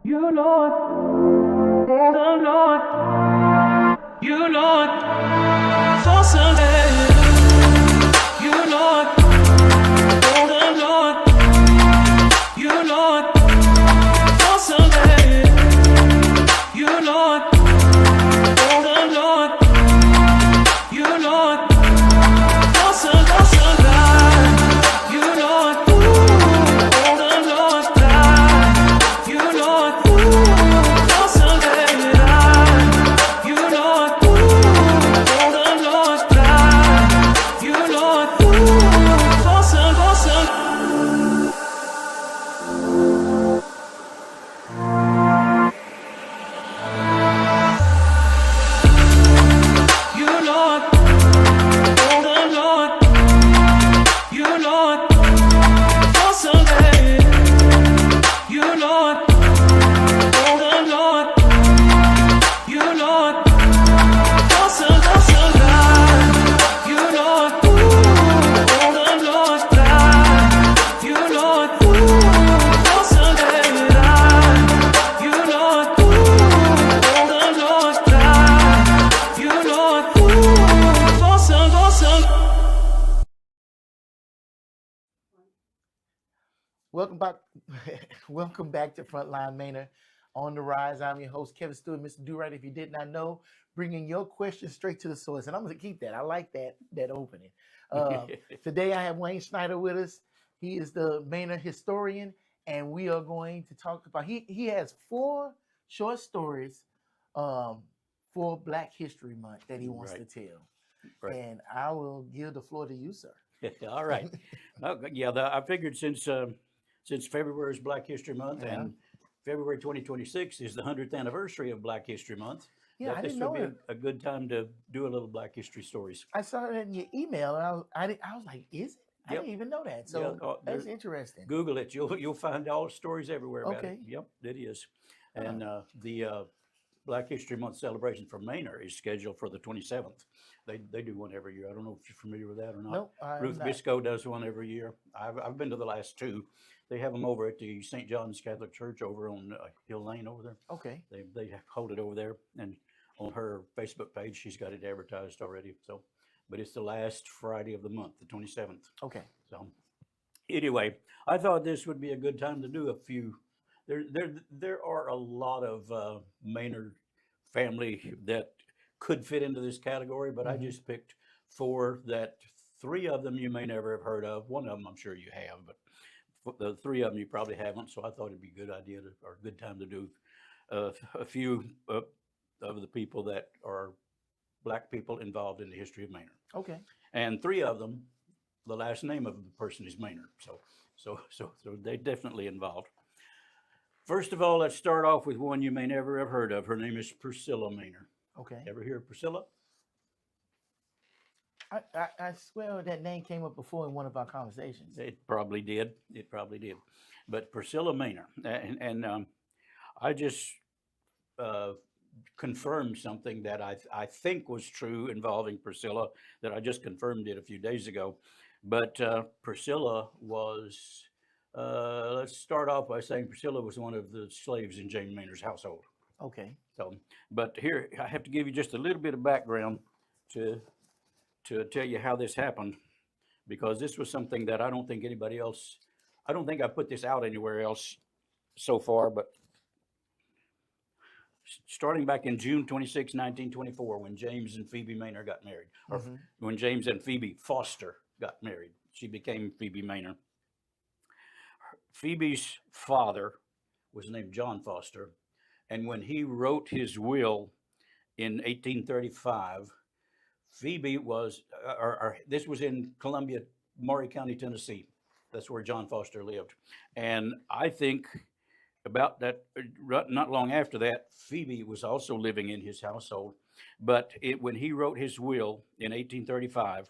You Lord, the Lord, you Lord, for Sunday. You Lord, the Lord, you Lord, for Sunday. You Lord, the Lord, you Lord, for Sunday. You Lord, the Lord, you Lord, for Sunday. You Lord, the Lord, you Lord, for Sunday. You Lord, the Lord, you Lord, for Sunday. You Lord, the Lord, you Lord, for Sunday. You Lord, the Lord, you Lord, for Sunday. You Lord, the Lord, you Lord, for Sunday. Welcome back. Welcome back to Frontline Manor on the Rise. I'm your host, Kevin Stewart, Mr. Do-Right. If you did not know, bringing your questions straight to the source. And I'm going to keep that. I like that opening. Today I have Wayne Snyder with us. He is the Manor historian, and we are going to talk about. He has 4 short stories for Black History Month that he wants to Right, tell. right. And I will give the floor to you, sir. All right. Yeah, I figured since February is Black History Month Yeah. and February 2026 is the 100th anniversary of Black History Month, Yeah, that I didn't this would know be it. a good time to do a little Black History stories. I saw it in your email, and I was like, "Is it?" I Yep. didn't even know that. Yeah. So that's interesting. Google it. You'll find all stories everywhere about it. Okay. Yep, it is. Huh. And the Black History Month celebration for Manor is scheduled for the 27th. They do one every year. I don't know if you're familiar with that or not. Nope, I'm Ruth not. Biscoe does one every year. I've been to the last 2. They have them over at the St. John's Catholic Church over on Hill Lane over there. Okay. They hold it over there, and on her Facebook page, she's got it advertised already. So, but it's the last Friday of the month, the 27th. Okay. So, anyway, I thought this would be a good time to do a few. There are a lot of Maynard family that could fit into this category, but I Hmm. just picked 4 that 3 of them you may never have heard of. One of them I'm sure you have, but the 3 of them you probably haven't. So I thought it'd be a good idea or a good time to do a few of the people that are Black people involved in the history of Maynard. Okay. And 3 of them, the last name of the person is Maynard. So they definitely involved. First of all, let's start off with one you may never have heard of. Her name is Priscilla Maynard. Okay. Ever hear of Priscilla? I swear that name came up before in one of our conversations. It probably did. It probably did. But Priscilla Maynard, and I just uh, confirmed something that I think was true involving Priscilla that I just confirmed it a few days ago. But Priscilla was, let's start off by saying Priscilla was one of the slaves in Jane Maynard's household. Okay. So, but here I have to give you just a little bit of background to tell you how this happened, because this was something that I don't think anybody else, I don't think I put this out anywhere else so far, but starting back in June 26, 1924, when James and Phoebe Maynard got married, or Mhm. when James and Phoebe Foster got married, she became Phoebe Maynard. Phoebe's father was named John Foster, and when he wrote his will in 1835, Phoebe was, or this was in Columbia, Maury County, Tennessee. That's where John Foster lived. And I think about that, not long after that, Phoebe was also living in his household. But when he wrote his will in 1835,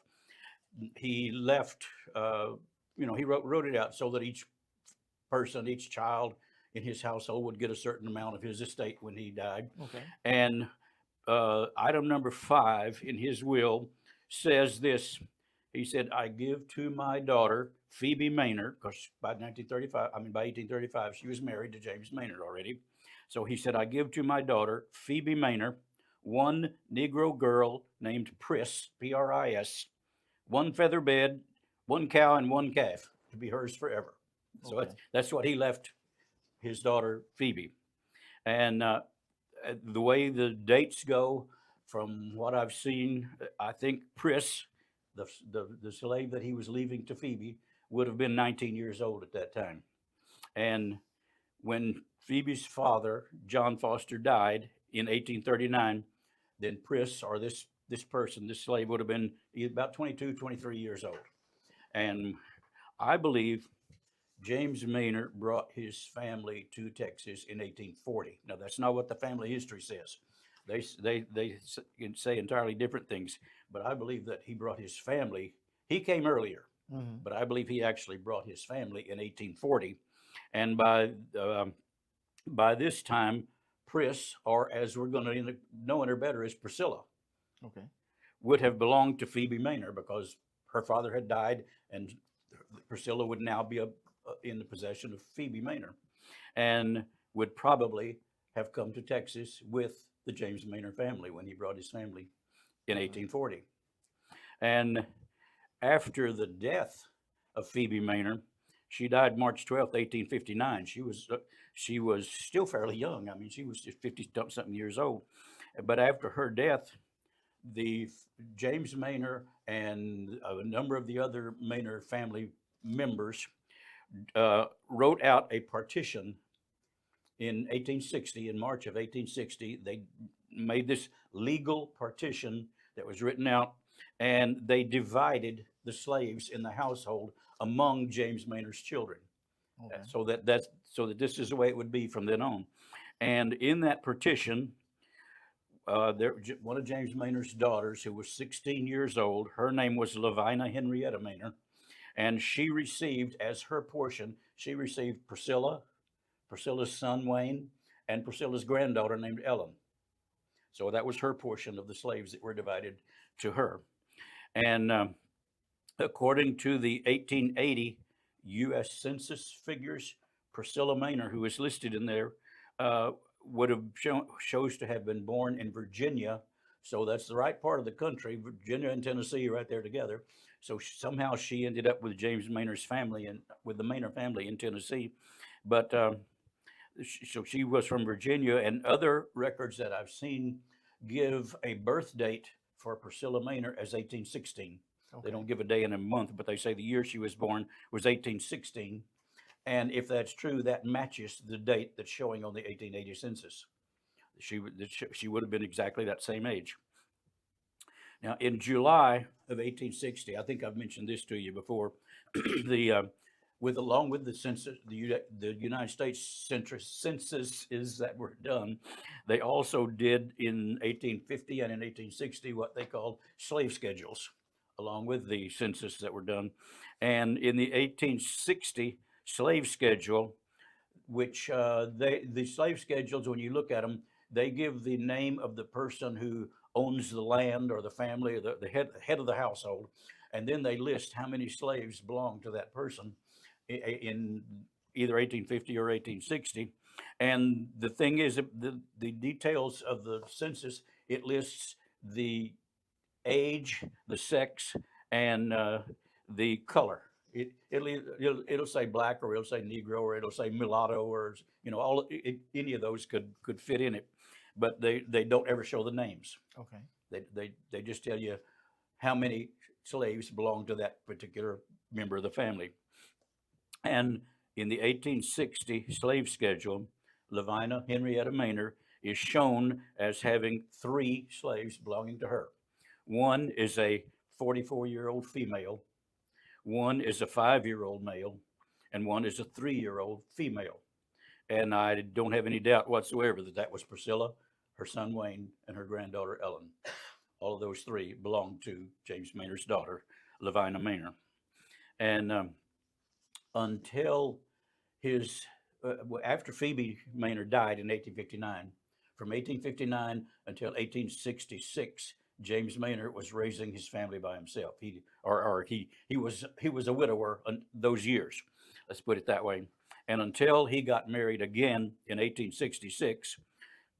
he left, he wrote it out so that each person, each child in his household would get a certain amount of his estate when he died. Okay. And item number 5 in his will says this. He said, I give to my daughter, Phoebe Manor, because by 1835, she was married to James Maynard already. So he said, I give to my daughter, Phoebe Manor, one Negro girl named Pris, Pris, one feather bed, one cow, and one calf to be hers forever. So Okay. that's what he left his daughter, Phoebe. And the way the dates go, from what I've seen, I think Pris, the slave that he was leaving to Phoebe, would have been 19 years old at that time. And when Phoebe's father, John Foster, died in 1839, then Pris, or this person, this slave, would have been about 22, 23 years old. And I believe James Maynard brought his family to Texas in 1840. Now, that's not what the family history says. They can say entirely different things, but I believe that he brought his family. He came earlier, Hmm. but I believe he actually brought his family in 1840. And by this time, Pris, or as we're going to know her better as Priscilla, Okay. would have belonged to Phoebe Manor because her father had died, and Priscilla would now be in the possession of Phoebe Manor, and would probably have come to Texas with the James Manor family when he brought his family in Okay. 1840. And after the death of Phoebe Manor, she died March 12th, 1859. She was still fairly young. I mean, she was just 50 something years old. But after her death, the James Manor and a number of the other Manor family members wrote out a partition in 1860. In March of 1860, they made this legal partition that was written out, and they divided the slaves in the household among James Maynard's children. Okay. So that this is the way it would be from then on. And in that partition, one of James Maynard's daughters, who was 16 years old, her name was Lavina Henrietta Maynard, and she received as her portion, she received Priscilla, Priscilla's son Wayne, and Priscilla's granddaughter named Ellen. So that was her portion of the slaves that were divided to her. And according to the 1880 U.S. Census figures, Priscilla Maynard, who is listed in there, would have shows to have been born in Virginia. So that's the right part of the country. Virginia and Tennessee are right there together. So somehow she ended up with James Maynard's family and with the Maynard family in Tennessee. But so she was from Virginia, and other records that I've seen give a birth date for Priscilla Maynard as 1816. Okay. They don't give a day and a month, but they say the year she was born was 1816. And if that's true, that matches the date that's showing on the 1880 census. She would have been exactly that same age. Now, in July of 1860, I think I've mentioned this to you before, along with the census, the United States censuses that were done, they also did in 1850 and in 1860 what they called slave schedules, along with the census that were done. And in the 1860 slave schedule, which the slave schedules, when you look at them, they give the name of the person who owns the land or the family, or the head of the household, and then they list how many slaves belong to that person in either 1850 or 1860. And the thing is, the details of the census, it lists the age, the sex, and the color. It'll say black, or it'll say Negro, or it'll say mulatto, or any of those could fit in it, but they don't ever show the names. Okay. They just tell you how many slaves belong to that particular member of the family. And in the 1860 slave schedule, Lavina Henrietta Maynard is shown as having 3 slaves belonging to her. One is a 44-year-old female, one is a 5-year-old male, and one is a 3-year-old female. And I don't have any doubt whatsoever that was Priscilla, her son Wayne, and her granddaughter Ellen. All of those 3 belonged to James Maynard's daughter, Lavina Maynard. And until after Phoebe Maynard died in 1859, from 1859 until 1866, James Manor was raising his family by himself. He was a widower those years. Let's put it that way. And until he got married again in 1866,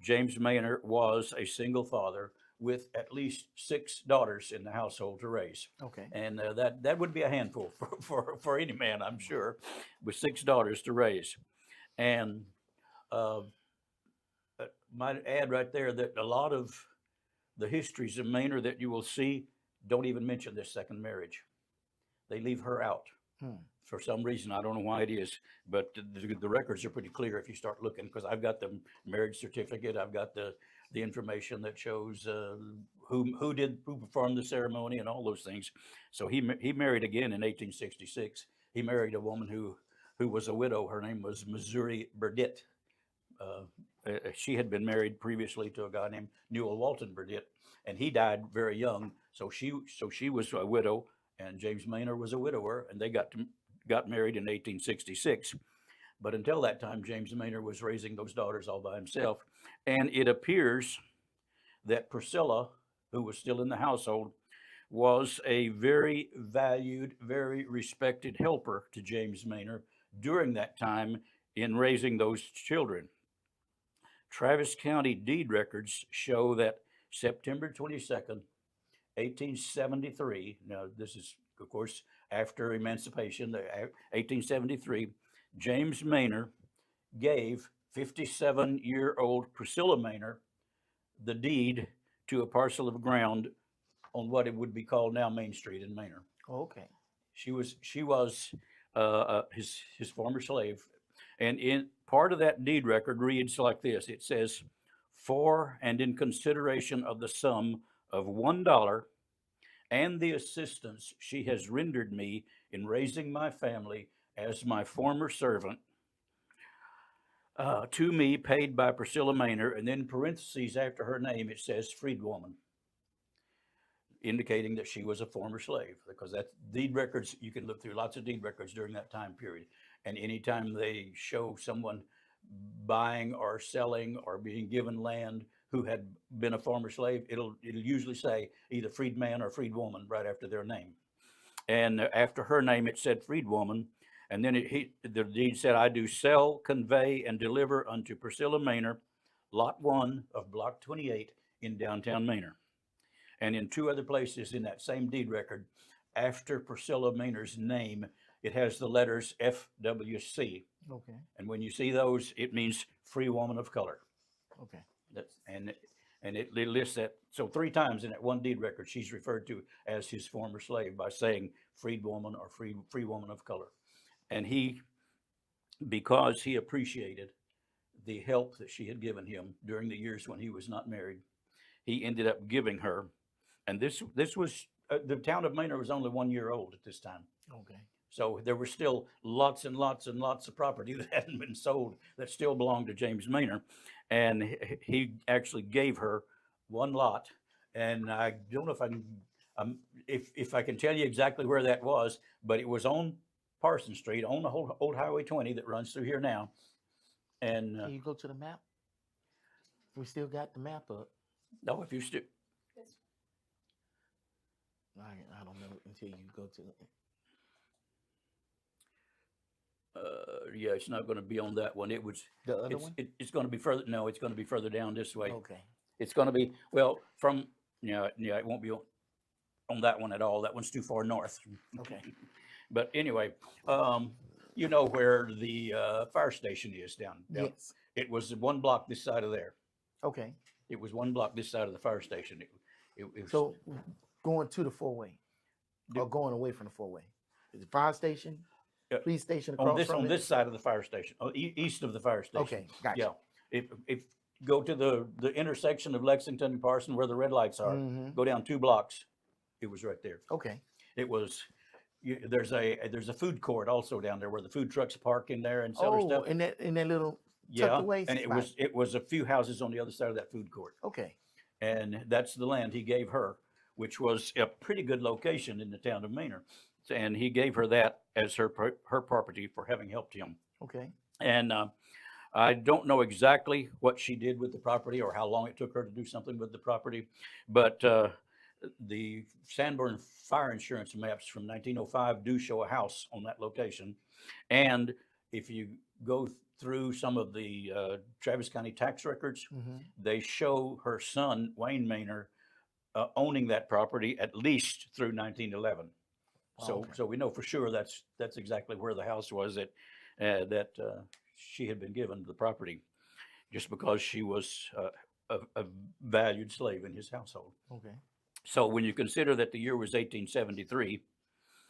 James Manor was a single father with at least 6 daughters in the household to raise. Okay. And that would be a handful for any man, I'm sure, with 6 daughters to raise. And uh, might add right there that a lot of the histories of Manor that you will see don't even mention this second marriage. They leave her out. For some reason. I don't know why it is, but the records are pretty clear if you start looking, because I've got the marriage certificate. I've got the information that shows who performed the ceremony and all those things. So he married again in 1866. He married a woman who was a widow. Her name was Missouri Burdett. She had been married previously to a guy named Newell Walton Burdett, and he died very young. So she was a widow, and James Manor was a widower, and they got married in 1866. But until that time, James Manor was raising those daughters all by himself. And it appears that Priscilla, who was still in the household, was a very valued, very respected helper to James Manor during that time in raising those children. Travis County deed records show that September 22nd, 1873, now this is, of course, after emancipation, 1873, James Manor gave 57-year-old Priscilla Manor the deed to a parcel of ground on what it would be called now Main Street in Manor. Okay. She was his former slave, and in part of that deed record reads like this. It says, "For and in consideration of the sum of $1 and the assistance she has rendered me in raising my family as my former servant, to me paid by Priscilla Manor," and then parentheses after her name it says freedwoman, indicating that she was a former slave, because that's deed records. You can look through lots of deed records during that time period, and anytime they show someone buying or selling or being given land who had been a former slave, it'll usually say either freedman or freedwoman right after their name. And after her name, it said freedwoman. And then the deed said, "I do sell, convey, and deliver unto Priscilla Manor, lot 1 of block 28 in downtown Manor." And in 2 other places in that same deed record, after Priscilla Manor's name, it has the letters FWC. Okay. And when you see those, it means free woman of color. Okay. And it lists that. So 3 times in that one deed record, she's referred to as his former slave by saying freed woman or free woman of color. And because he appreciated the help that she had given him during the years when he was not married, he ended up giving her. And this was, the town of Manor was only 1 year old at this time. Okay. So there were still lots and lots and lots of property that hadn't been sold that still belonged to James Manor. And he actually gave her 1 lot. And I don't know if I can, if I can tell you exactly where that was, but it was on Parson Street, on the whole old Highway 20 that runs through here now. And Can you go to the map? We still got the map up. no, if you still, I don't know until you go to it. yeah, it's not going to be on that one. It was, The other one? it's going to be further. No, it's going to be further down this way. Okay. It's going to be, well, from, yeah, it won't be on that one at all. That one's too far north. Okay. But anyway, you know where the fire station is down. Yes. It was 1 block this side of there. Okay. It was 1 block this side of the fire station. It was, So going to the 4-way or going away from the 4-way? Is the fire station, police station across from on it? this side of the fire station, east of the fire station. Okay, gotcha. Yeah. If go to the intersection of Lexington and Parson where the red lights are, Mhm. go down 2 blocks. It was right there. Okay. It was. There's a food court also down there where the food trucks park in there and sell their Oh, stuff. in that little Yeah, tucked away and spot. it was a few houses on the other side of that food court, Okay. and that's the land he gave her, which was a pretty good location in the town of Manor, and he gave her that as her property for having helped him. Okay. And I don't know exactly what she did with the property or how long it took her to do something with the property, but the Sanborn fire insurance maps from 1905 do show a house on that location. And if you go through some of the Travis County tax records, Hmm. they show her son, Wayne Manor, owning that property at least through 1911. Oh, So, okay. so we know for sure that's exactly where the house was that she had been given the property, just because she was a valued slave in his household. Okay. So when you consider that the year was 1873,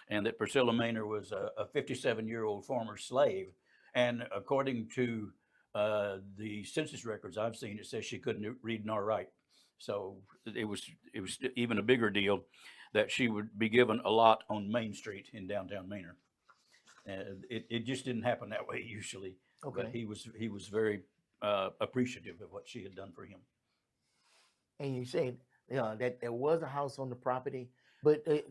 and that Priscilla Manor was a 57-year-old former slave, and according to the census records I've seen, it says she couldn't read nor write. So it was even a bigger deal that she would be given a lot on Main Street in downtown Manor. It just didn't happen that way usually. But Okay. he was very appreciative of what she had done for him. And you said that there was a house on the property, but the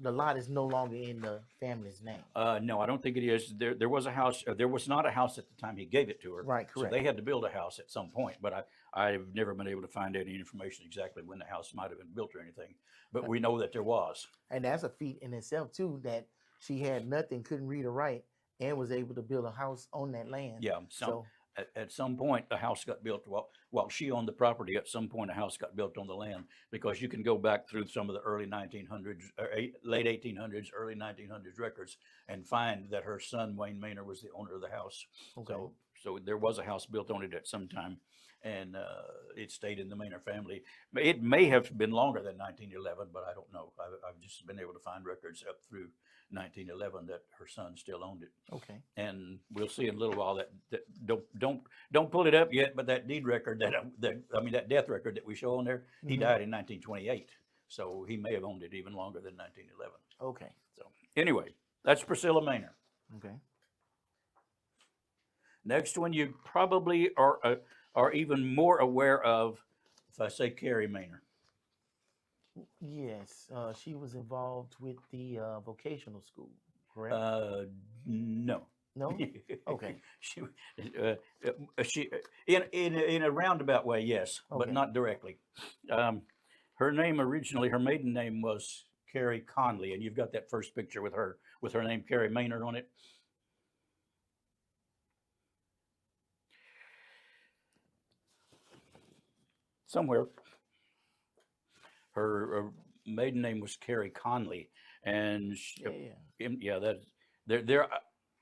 the lot is no longer in the family's name. No, I don't think it is. There was a house. There was not a house at the time he gave it to her. Right, So correct. they had to build a house at some point. But I've never been able to find any information exactly when the house might have been built or anything. But we know that there was. And that's a feat in itself too, that she had nothing, couldn't read or write, and was able to build a house on that land. Yeah. So At some point, a house got built while she owned the property. At some point, a house got built on the land, because you can go back through some of the early 1900s, or late 1800s, early 1900s records and find that her son, Wayne Manor, was the owner of the house. Okay. So there was a house built on it at some time, and it stayed in the Manor family. It may have been longer than 1911, but I don't know. I've just been able to find records up through 1911 that her son still owned it. okay. And we'll see in a little while that don't pull it up yet, but that deed record that death record that we show on there, he Mhm. died in 1928, so he may have owned it even longer than 1911. Okay. So anyway, that's Priscilla Manor. Okay. Next one you probably are even more aware of if I say Carrie Manor. Yes, she was involved with the vocational school, correct? No. No. Okay. She in a roundabout way, yes, but Okay. not directly. Her maiden name was Carrie Conley, and you've got that first picture with her name Carrie Maynard on it. Somewhere, her maiden name was Carrie Conley, and Yeah. that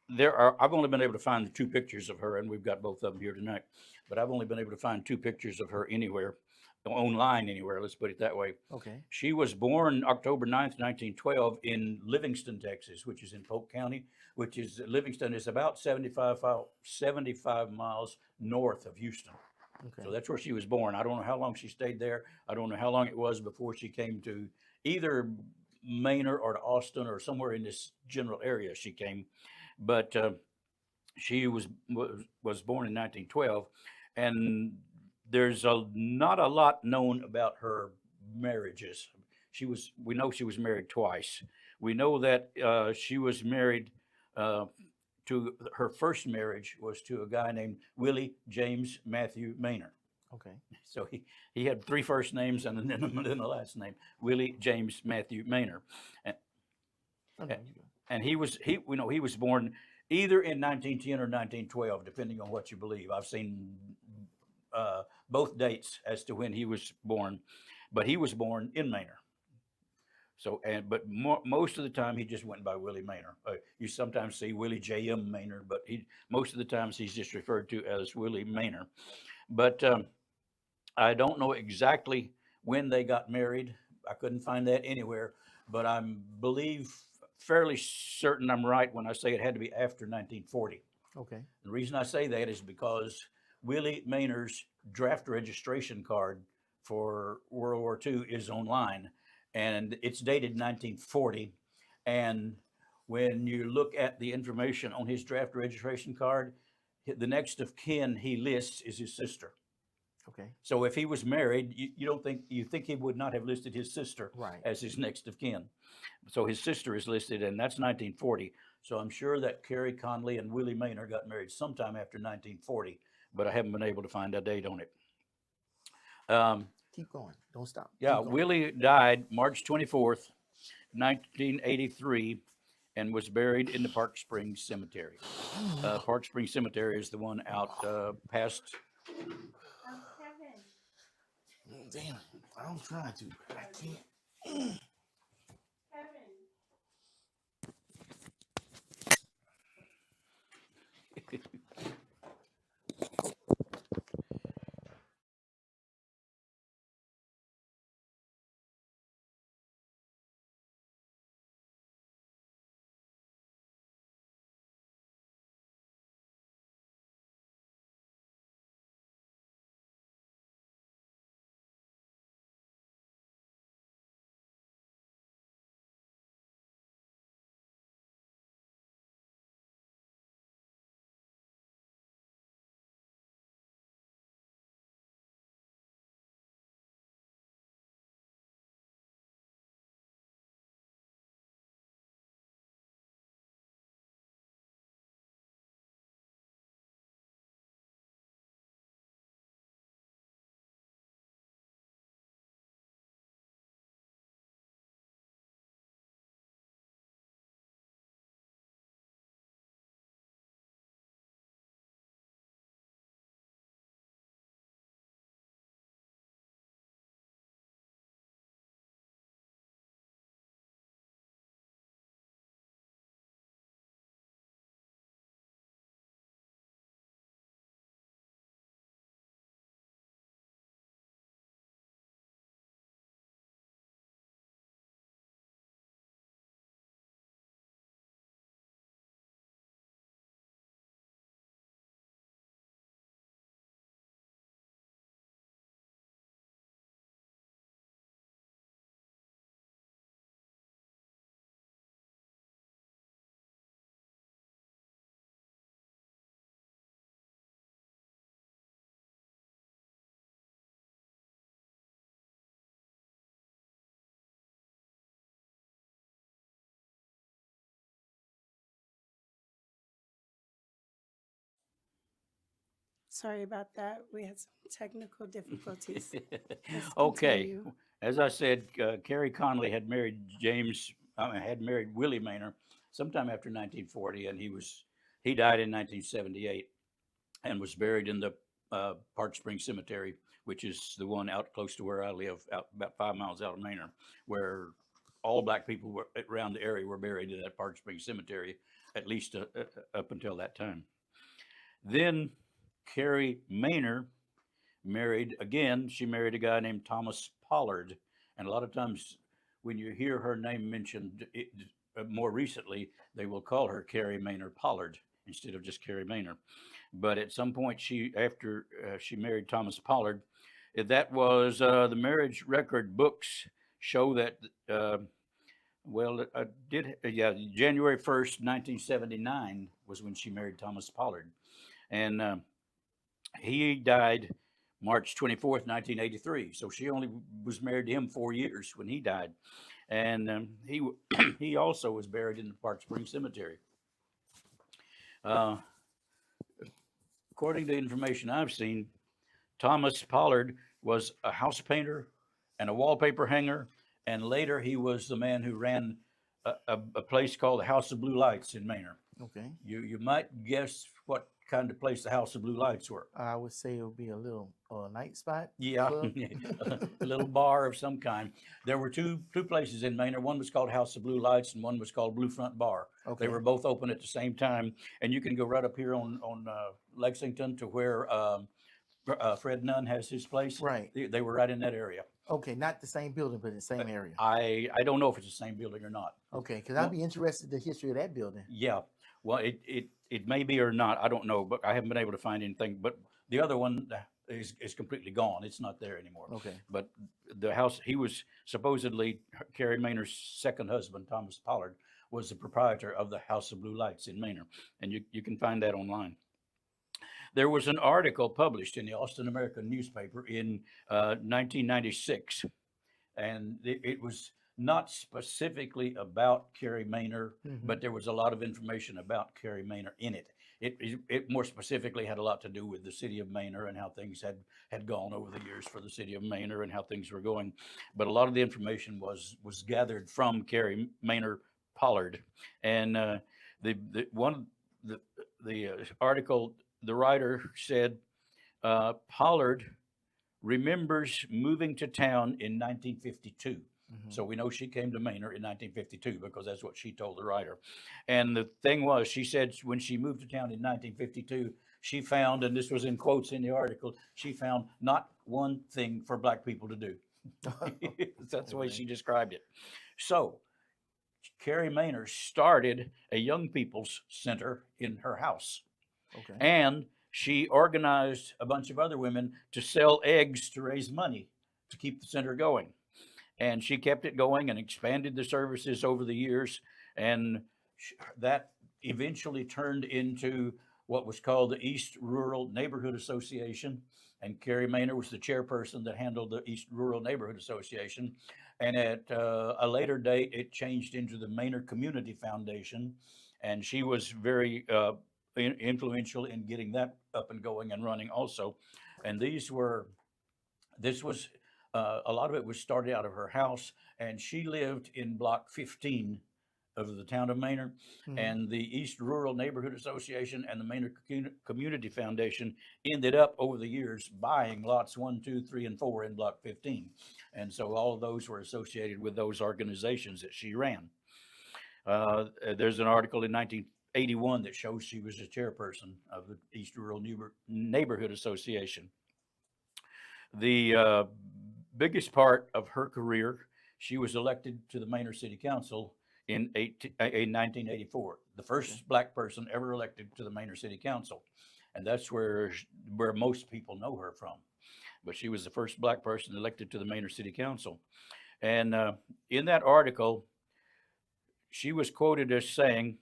there are. I've only been able to find the two pictures of her, and we've got both of them here tonight. But I've only been able to find two pictures of her anywhere, online anywhere. Let's put it that way. Okay. She was born October 9th, 1912 in Livingston, Texas, which is in Polk County, Livingston is about 75 miles north of Houston. Okay. So that's where she was born. I don't know how long she stayed there. I don't know how long it was before she came to either Manor or to Austin or somewhere in this general area she came. But she was born in 1912, and there's not a lot known about her marriages. We know she was married twice. We know that she was married to her first marriage was to a guy named Willie James Matthew Manor. Okay. So he had three first names and then the last name, Willie James Matthew Manor. Okay. And he was born either in 1910 or 1912, depending on what you believe. I've seen both dates as to when he was born, but he was born in Manor. So, but most of the time he just went by Willie Manor. You sometimes see Willie J.M. Manor, but most of the times he's just referred to as Willie Manor. But I don't know exactly when they got married. I couldn't find that anywhere, but I believe fairly certain I'm right when I say it had to be after 1940. Okay. The reason I say that is because Willie Manor's draft registration card for World War II is online, and it's dated 1940. And when you look at the information on his draft registration card, the next of kin he lists is his sister. Okay. So if he was married, you think he would not have listed his sister Right. as his next of kin. So his sister is listed, and that's 1940. So I'm sure that Carrie Conley and Willie Manor got married sometime after 1940, but I haven't been able to find a date on it. Keep going. Don't stop. Yeah, Keep going. Willie died March 24th, 1983, and was buried in the Park Springs Cemetery. Park Springs Cemetery is the one out past. Damn, I'm trying to. I can't. Sorry about that. We had some technical difficulties. Let's Okay, continue. as I said, Carrie Conley had married had married Willie Manor sometime after 1940, and he died in 1978 and was buried in the Park Springs Cemetery, which is the one out close to where I live, out about 5 miles out of Manor, where all black people around the area were buried in that Park Springs Cemetery, at least up until that time. Then Carrie Manor married again. She married a guy named Thomas Pollard, and a lot of times when you hear her name mentioned more recently, they will call her Carrie Manor Pollard instead of just Carrie Manor. But at some point, after she married Thomas Pollard, that was the marriage record books show that. Well, I did. Yeah, January 1st, 1979 was when she married Thomas Pollard, and he died March 24th, 1983. So she only was married to him 4 years when he died, and he also was buried in the Park Springs Cemetery. Uh, According to information I've seen, Thomas Pollard was a house painter and a wallpaper hanger, and later he was the man who ran a place called the House of Blue Lights in Manor. Okay. You might guess what kind of place the House of Blue Lights were. I would say it would be a little night spot. Yeah, club. a little bar of some kind. There were two places in Manor. One was called House of Blue Lights, and one was called Blue Front Bar. Okay. They were both open at the same time, and you can go right up here on Lexington to where Fred Nunn has his place. Right. They were right in that area. Okay, not the same building, but in the same area. I don't know if it's the same building or not. Okay, because I'd be interested in the history of that building. Yeah, well, it may be or not. I don't know, but I haven't been able to find anything. But the other one is completely gone. It's not there anymore. Okay. But the house, he was supposedly Carrie Manor's second husband, Thomas Pollard, was the proprietor of the House of Blue Lights in Manor, and you can find that online. There was an article published in the Austin American newspaper in 1996, and it was not specifically about Carrie Manor, Mhm. but there was a lot of information about Carrie Manor in it. it more specifically had a lot to do with the city of Manor and how things had gone over the years for the city of Manor and how things were going. But a lot of the information was gathered from Carrie Manor Pollard, and the one the article, the writer said Pollard remembers moving to town in 1952. So we know she came to Manor in 1952 because that's what she told the writer. And the thing was, she said when she moved to town in 1952, she found, and this was in quotes in the article, she found not one thing for black people to do. That's the way she described it. So Carrie Manor started a young people's center in her house. Okay. And she organized a bunch of other women to sell eggs to raise money to keep the center going. And she kept it going and expanded the services over the years. And that eventually turned into what was called the East Rural Neighborhood Association. And Carrie Manor was the chairperson that handled the East Rural Neighborhood Association. And at a later date, it changed into the Manor Community Foundation. And she was very influential in getting that up and going and running also. And this was a lot of it was started out of her house, and she lived in block 15 of the town of Manor. And the East Rural Neighborhood Association and the Manor Community Foundation ended up over the years buying lots 1, 2, 3, and 4 in block 15. And so all of those were associated with those organizations that she ran. There's an article in 1981 that shows she was the chairperson of the East Rural Neighborhood Association. The biggest part of her career, she was elected to the Manor City Council in 1984, the first black person ever elected to the Manor City Council. And that's where most people know her from. But she was the first black person elected to the Manor City Council. And in that article, she was quoted as saying,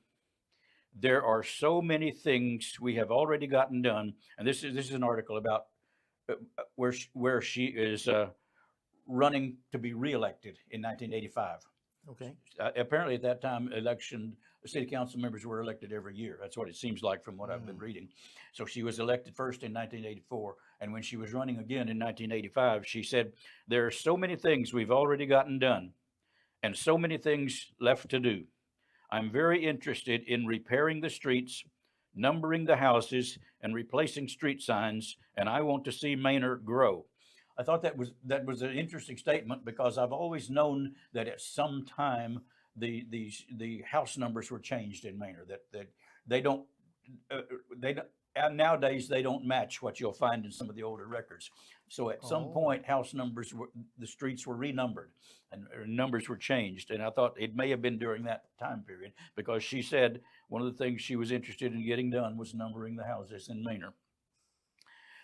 "There are so many things we have already gotten done." And this is an article about where she is running to be reelected in 1985. Okay. Apparently, at that time, city council members were elected every year. That's what it seems like from what I've been reading. So she was elected first in 1984, and when she was running again in 1985, she said, "There are so many things we've already gotten done, and so many things left to do. I'm very interested in repairing the streets, numbering the houses, and replacing street signs, and I want to see Manor grow." I thought that was an interesting statement because I've always known that at some time the house numbers were changed in Manor. That they don't and nowadays they don't match what you'll find in some of the older records. So at some point, house numbers the streets were renumbered and numbers were changed. And I thought it may have been during that time period because she said one of the things she was interested in getting done was numbering the houses in Manor.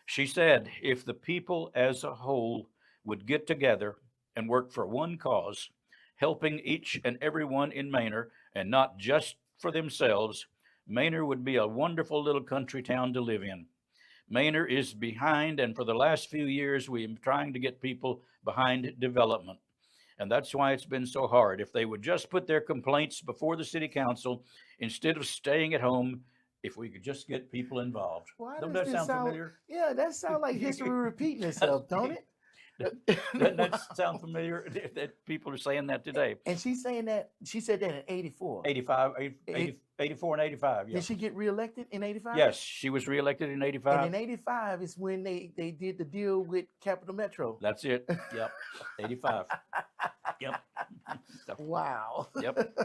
She said, "If the people as a whole would get together and work for one cause, helping each and every one in Manor and not just for themselves, Manor would be a wonderful little country town to live in. Manor is behind, and for the last few years, we've been trying to get people behind development. And that's why it's been so hard. If they would just put their complaints before the city council instead of staying at home, if we could just get people involved." Why Don't does that this sound familiar? Yeah, that sounds like history repeating itself, don't it? Doesn't that sound familiar that people are saying that today? And she's saying that, she said that in 84. 84 and 85, yeah. Did she get reelected in 85? Yes, she was reelected in 85. And in 85 is when they did the deal with Capital Metro. That's it. Yep. 85. Yep. Wow. Yep.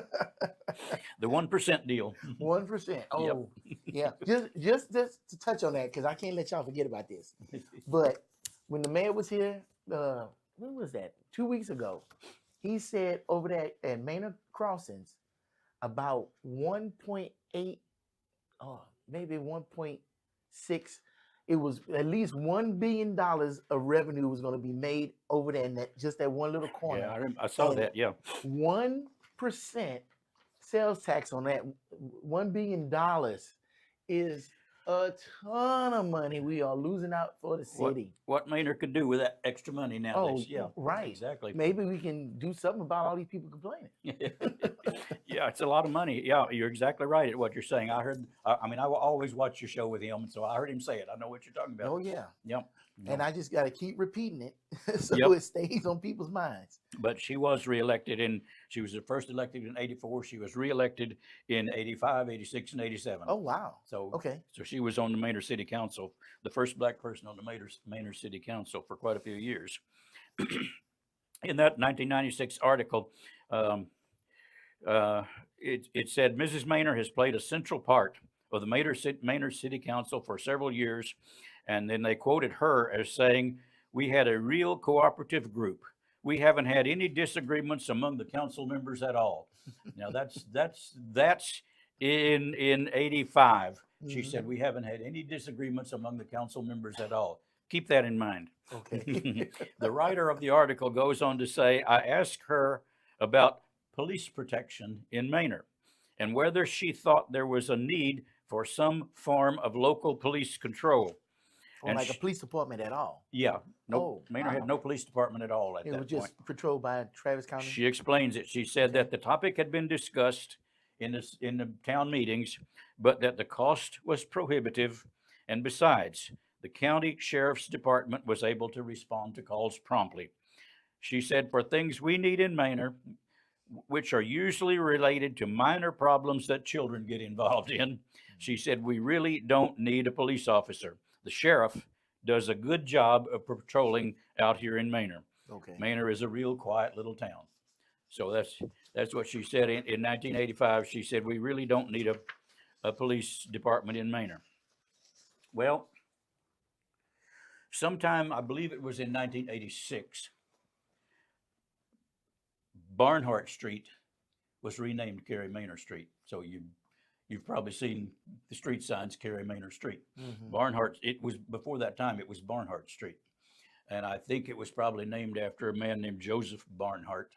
The 1% deal. 1%. Oh, yeah. Just to touch on that, because I can't let y'all forget about this. But when the mayor was here, when was that? 2 weeks ago, he said over there at Manor Crossings, about 1.8, maybe 1.6. It was at least $1 billion of revenue was going to be made over there in that one little corner. Yeah, I saw that. Yeah. 1% sales tax on that $1 billion is a ton of money. We are losing out for the What city. what Manor could do with that extra money Oh, nowadays? Yeah, right. exactly. Maybe we can do something about all these people complaining. Yeah, it's a lot of money. Yeah, you're exactly right at what you're saying. I heard. I mean, I will always watch your show with him, and so I heard him say it. I know what you're talking about. Oh yeah. Yep. And Yep. I just got to keep repeating it so Yep. it stays on people's minds. But she was reelected in. She was the first elected in '84. She was reelected in '85, '86, and '87. Oh wow. So, Okay. so she was on the Manor City Council, the first black person on the Manor City Council for quite a few years. In that 1996 article, um, it said Mrs. Manor has played a central part of the Manor City Council for several years, and then they quoted her as saying, "We had a real cooperative group. We haven't had any disagreements among the council members at all." Now that's in '85. She Mhm. said we haven't had any disagreements among the council members at all. Keep that in mind. Okay. The writer of the article goes on to say, I asked her about police protection in Manor and whether she thought there was a need for some form of local police control. Or And like a police department at all. yeah, no, Oh, Manor had wow. no police department at all at It that was point. just patrolled by Travis County. She explains it. She said Okay. that the topic had been discussed in the town meetings, but that the cost was prohibitive. And besides, the county sheriff's department was able to respond to calls promptly. She said, for things we need in Manor, which are usually related to minor problems that children get involved in, she said, we really don't need a police officer. The sheriff does a good job of patrolling out here in Manor. Okay. Manor is a real quiet little town. So that's what she said in 1985. She said, we really don't need a police department in Manor. Well, sometime, I believe it was in 1986, Barnhart Street was renamed Carey Manor Street. So you've probably seen the street signs Carey Manor Street. Mhm. Barnhart, it was before that time, it was Barnhart Street. And I think it was probably named after a man named Joseph Barnhart.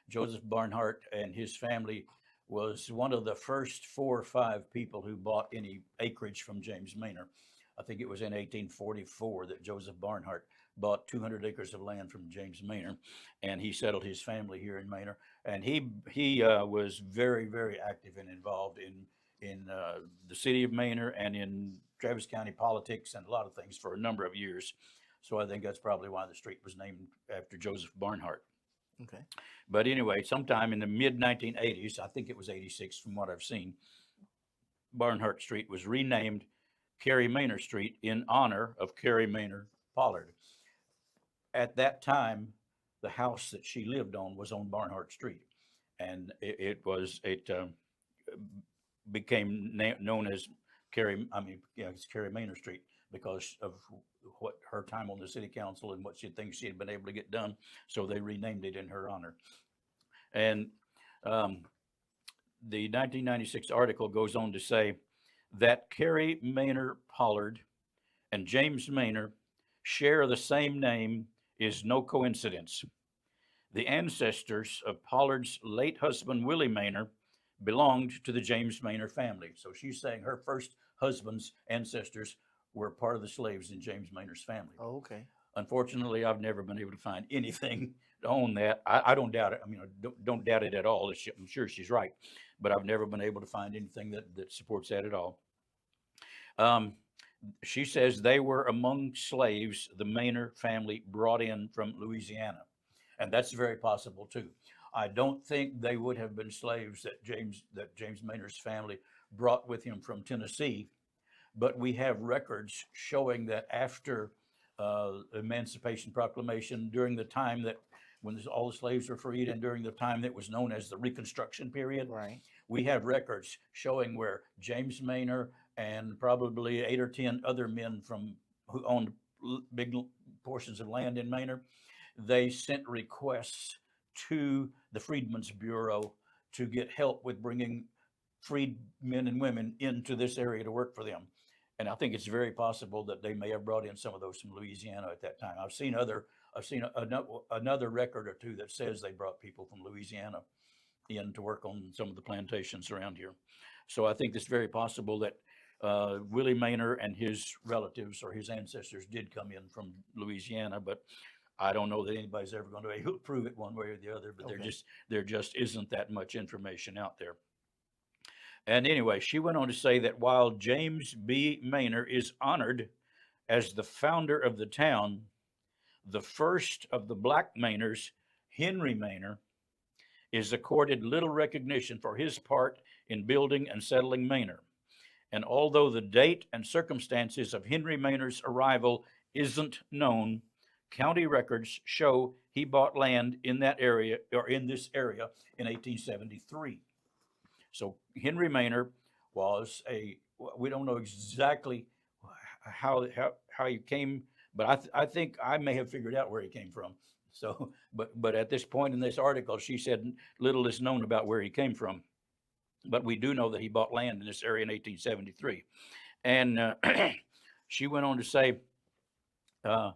Joseph Barnhart and his family was one of the first 4 or 5 people who bought any acreage from James Manor. I think it was in 1844 that Joseph Barnhart bought 200 acres of land from James Manor, and he settled his family here in Manor. And he was very, very active and involved in the city of Manor and in Travis County politics and a lot of things for a number of years. So I think that's probably why the street was named after Joseph Barnhart. Okay. But anyway, sometime in the mid 1980s, I think it was 86 from what I've seen, Barnhart Street was renamed Carey Manor Street in honor of Carey Manor Pollard. At that time, the house that she lived on was on Barnhart Street, and it became known as it's Carey Manor Street because of what her time on the city council and what she thinks she had been able to get done. So they renamed it in her honor. And the 1996 article goes on to say that Carey Manor Pollard and James Manor share the same name is no coincidence. The ancestors of Pollard's late husband, Willie Manor, belonged to the James Manor family. So she's saying her first husband's ancestors were part of the slaves in James Manor's family. Oh, okay. Unfortunately, I've never been able to find anything on that. I don't doubt it. I mean, I don't doubt it at all. I'm sure she's right, but I've never been able to find anything that supports that at all. She says they were among slaves the Manor family brought in from Louisiana, and that's very possible too. I don't think they would have been slaves that James Manor's family brought with him from Tennessee, but we have records showing that after Emancipation Proclamation, during the time that when all the slaves were freed, and during the time that was known as the Reconstruction period, Right. we have records showing where James Manor and probably 8 or 10 other men who owned big portions of land in Manor, they sent requests to the Freedmen's Bureau to get help with bringing freed men and women into this area to work for them. And I think it's very possible that they may have brought in some of those from Louisiana at that time. I've seen another record or two that says they brought people from Louisiana in to work on some of the plantations around here. So I think it's very possible that Willie Manor and his relatives or his ancestors did come in from Louisiana, but I don't know that anybody's ever going to be able to prove it one way or the other. But Okay. there just isn't that much information out there. And anyway, she went on to say that while James B. Manor is honored as the founder of the town, the first of the black Manors, Henry Manor, is accorded little recognition for his part in building and settling Manor. And although the date and circumstances of Henry Manor's arrival isn't known, county records show he bought land in that area or in this area in 1873. So Henry Manor was we don't know exactly how he came, but I think I may have figured out where he came from. So, but at this point in this article, she said little is known about where he came from. But we do know that he bought land in this area in 1873. And she went on to say, or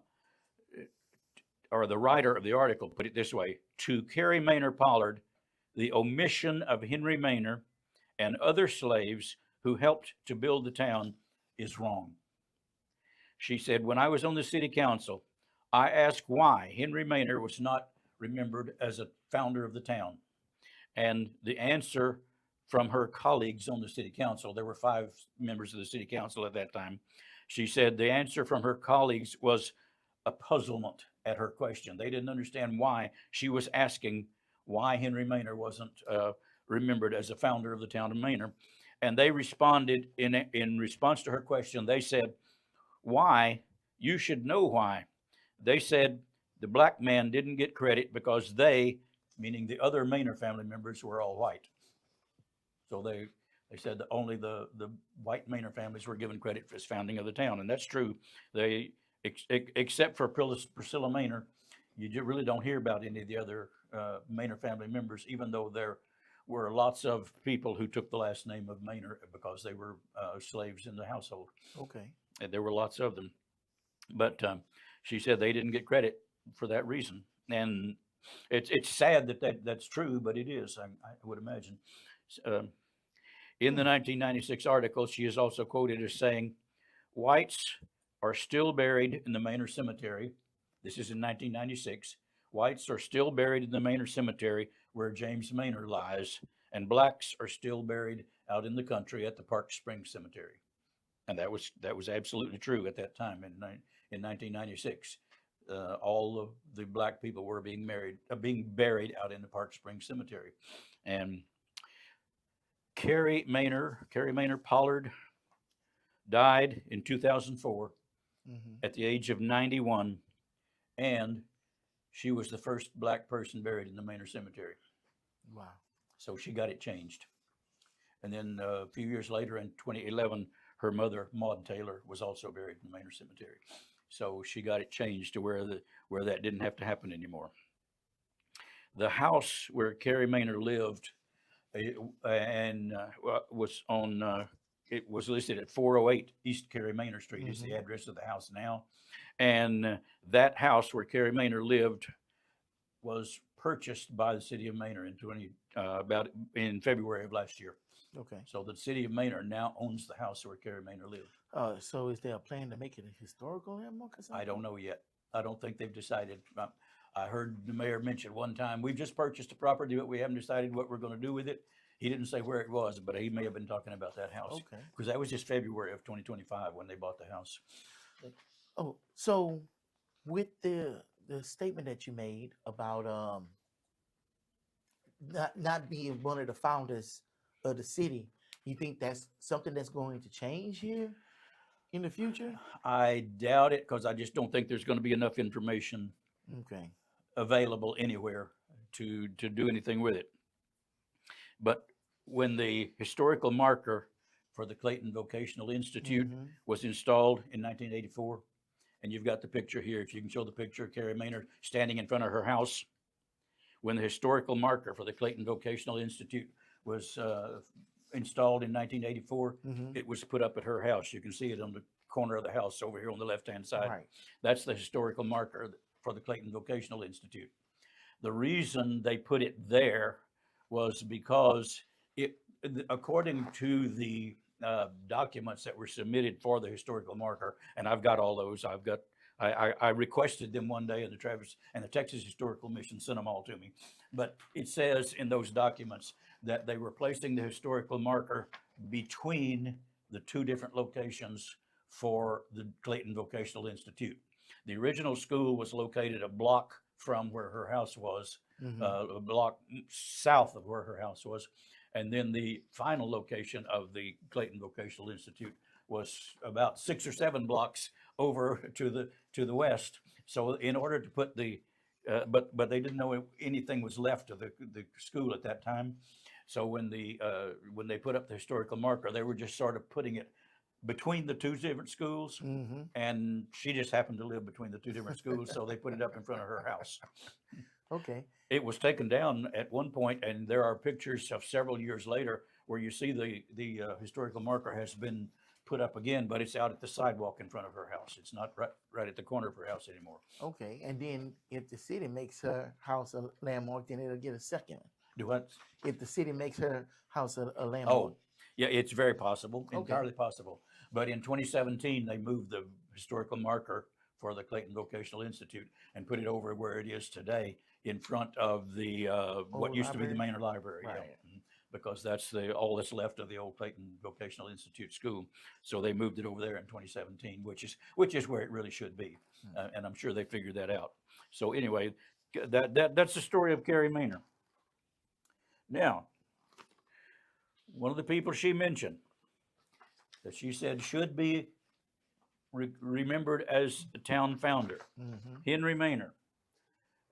the writer of the article put it this way: to Carrie Manor Pollard, the omission of Henry Manor and other slaves who helped to build the town is wrong. She said, when I was on the city council, I asked why Henry Manor was not remembered as a founder of the town. And the answer from her colleagues on the city council, there were 5 members of the city council at that time. She said the answer from her colleagues was a puzzlement at her question. They didn't understand why she was asking why Henry Manor wasn't remembered as a founder of the town of Manor. And they responded in response to her question, they said, why? You should know why. They said the black man didn't get credit because they, meaning the other Manor family members, were all white. So they said that only the white Manor families were given credit for his founding of the town, and that's true. They, except for Priscilla Manor, you really don't hear about any of the other Manor family members, even though there were lots of people who took the last name of Manor because they were slaves in the household. Okay. And there were lots of them. But she said they didn't get credit for that reason. And it's sad that's true, but it is, I would imagine. In the 1996 article, she is also quoted as saying, whites are still buried in the Manor Cemetery. This is in 1996. Whites are still buried in the Manor Cemetery where James Manor lies, and blacks are still buried out in the country at the Park Springs Cemetery. And that was absolutely true at that time in 1996. All of the black people were being buried out in the Park Springs Cemetery. And Carrie Manor Pollard died in 2004 at the age of 91, and she was the first black person buried in the Manor Cemetery. Wow. So she got it changed. And then a few years later in 2011, her mother, Maud Taylor, was also buried in the Manor Cemetery. So she got it changed to where that didn't have to happen anymore. The house where Carrie Manor lived was on, it was listed at 408 East Carrie Manor Street is the address of the house now. And that house where Carrie Manor lived was purchased by the city of Manor in February of last year. Okay. So the city of Manor now owns the house where Carrie Manor lived. So is there a plan to make it a historical landmark or something? I don't know yet. I don't think they've decided. I heard the mayor mention one time, we've just purchased a property, but we haven't decided what we're going to do with it. He didn't say where it was, but he may have been talking about that house. Okay. Because that was just February of 2025 when they bought the house. Oh, so with the statement that you made about not being one of the founders of the city, you think that's something that's going to change here in the future? I doubt it, because I just don't think there's going to be enough information Okay. available anywhere to do anything with it. But when the historical marker for the Clayton Vocational Institute was installed in 1984, and you've got the picture here, if you can show the picture of Carrie Manor standing in front of her house. When the historical marker for the Clayton Vocational Institute was installed in 1984, it was put up at her house. You can see it on the corner of the house over here on the left-hand side. Right. That's the historical marker for the Clayton Vocational Institute. The reason they put it there was because according to the documents that were submitted for the historical marker, and I've got all those. I requested them one day, and the Texas Historical Mission sent them all to me. But it says in those documents that they were placing the historical marker between the two different locations for the Clayton Vocational Institute. The original school was located a block from where her house was, a block south of where her house was. And then the final location of the Clayton Vocational Institute was about 6 or 7 blocks over to the west. So in order to put but they didn't know anything was left of the school at that time. So when they put up the historical marker, they were just sort of putting it between the two different schools, and she just happened to live between the two different schools, so they put it up in front of her house. Okay. It was taken down at one point, and there are pictures of several years later where you see the historical marker has been put up again, but it's out at the sidewalk in front of her house. It's not right at the corner of her house anymore. Okay. And then if the city makes her house a landmark, then it'll get a second one. Do what? If the city makes her house a landmark. Oh, yeah, it's very possible, Okay. entirely possible. But in 2017, they moved the historical marker for the Clayton Vocational Institute and put it over where it is today in front of the what Old used to be the library? Manor Library. Yeah. Right. Because that's all that's left of the old Clayton Vocational Institute school. So they moved it over there in 2017, which is where it really should be. And I'm sure they figured that out. So anyway, that's the story of Carrie Manor. Now, one of the people she mentioned that she said should be remembered as the town founder, Henry Manor.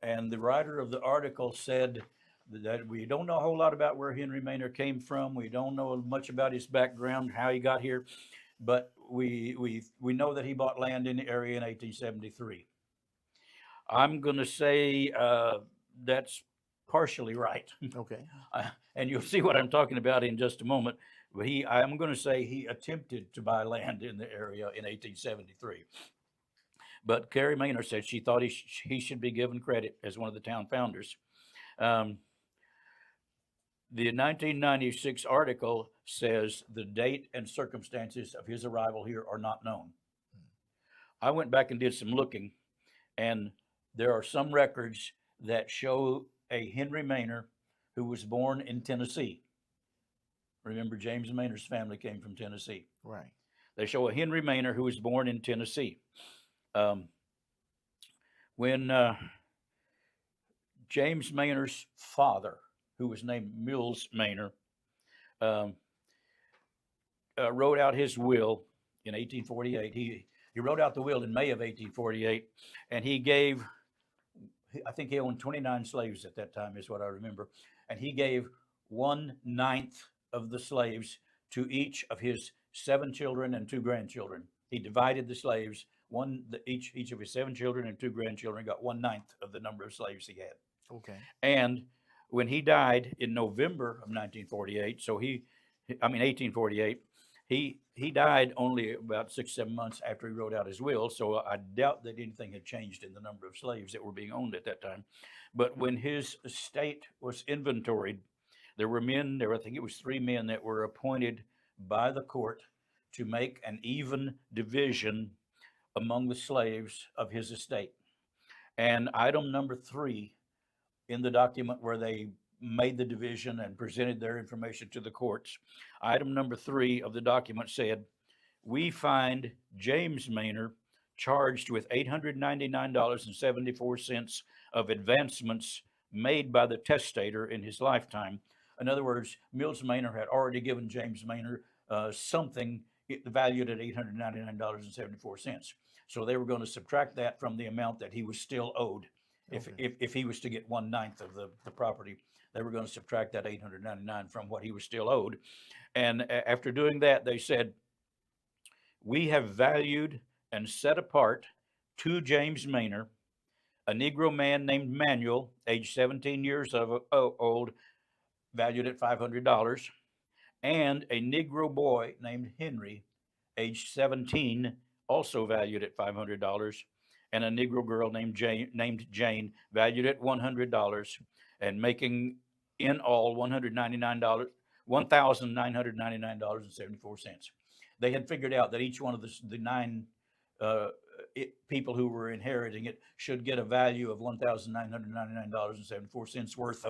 And the writer of the article said that we don't know a whole lot about where Henry Manor came from. We don't know much about his background, how he got here, but we know that he bought land in the area in 1873. I'm going to say that's partially right. Okay. And you'll see what I'm talking about in just a moment. But I'm going to say he attempted to buy land in the area in 1873. But Carrie Manor said she thought he should be given credit as one of the town founders. The 1996 article says the date and circumstances of his arrival here are not known. I went back and did some looking, and there are some records that show a Henry Manor who was born in Tennessee. Remember, James Manor's family came from Tennessee. Right. They show a Henry Manor who was born in Tennessee. When James Manor's father, who was named Mills Manor, wrote out his will in 1848. He wrote out the will in May of 1848, and he gave, I think he owned 29 slaves at that time, is what I remember, and he gave 1/9 of the slaves to each of his 7 children and 2 grandchildren. He divided the slaves. Each of his 7 children and 2 grandchildren got 1/9 of the number of slaves he had. Okay. And when he died in November of 1848, he died only about 6-7 months after he wrote out his will. So I doubt that anything had changed in the number of slaves that were being owned at that time. But when his estate was inventoried, there were I think it was 3 men that were appointed by the court to make an even division among the slaves of his estate. And item number 3 in the document where they made the division and presented their information to the courts, item number 3 of the document said, "We find James Manor charged with $899.74 of advancements made by the testator in his lifetime." In other words, Mills Manor had already given James Manor something valued at $899.74. So they were going to subtract that from the amount that he was still owed. If he was to get 1/9 of the property, they were going to subtract that $899 from what he was still owed. And after doing that, they said, "We have valued and set apart to James Manor a Negro man named Manuel, age 17 years old, valued at $500, and a Negro boy named Henry, age 17, also valued at $500, and a Negro girl named Jane, valued at $100, and making in all $199 $1,999.74. They had figured out that each one of the nine uh, people who were inheriting it should get a value of $1,999.74 worth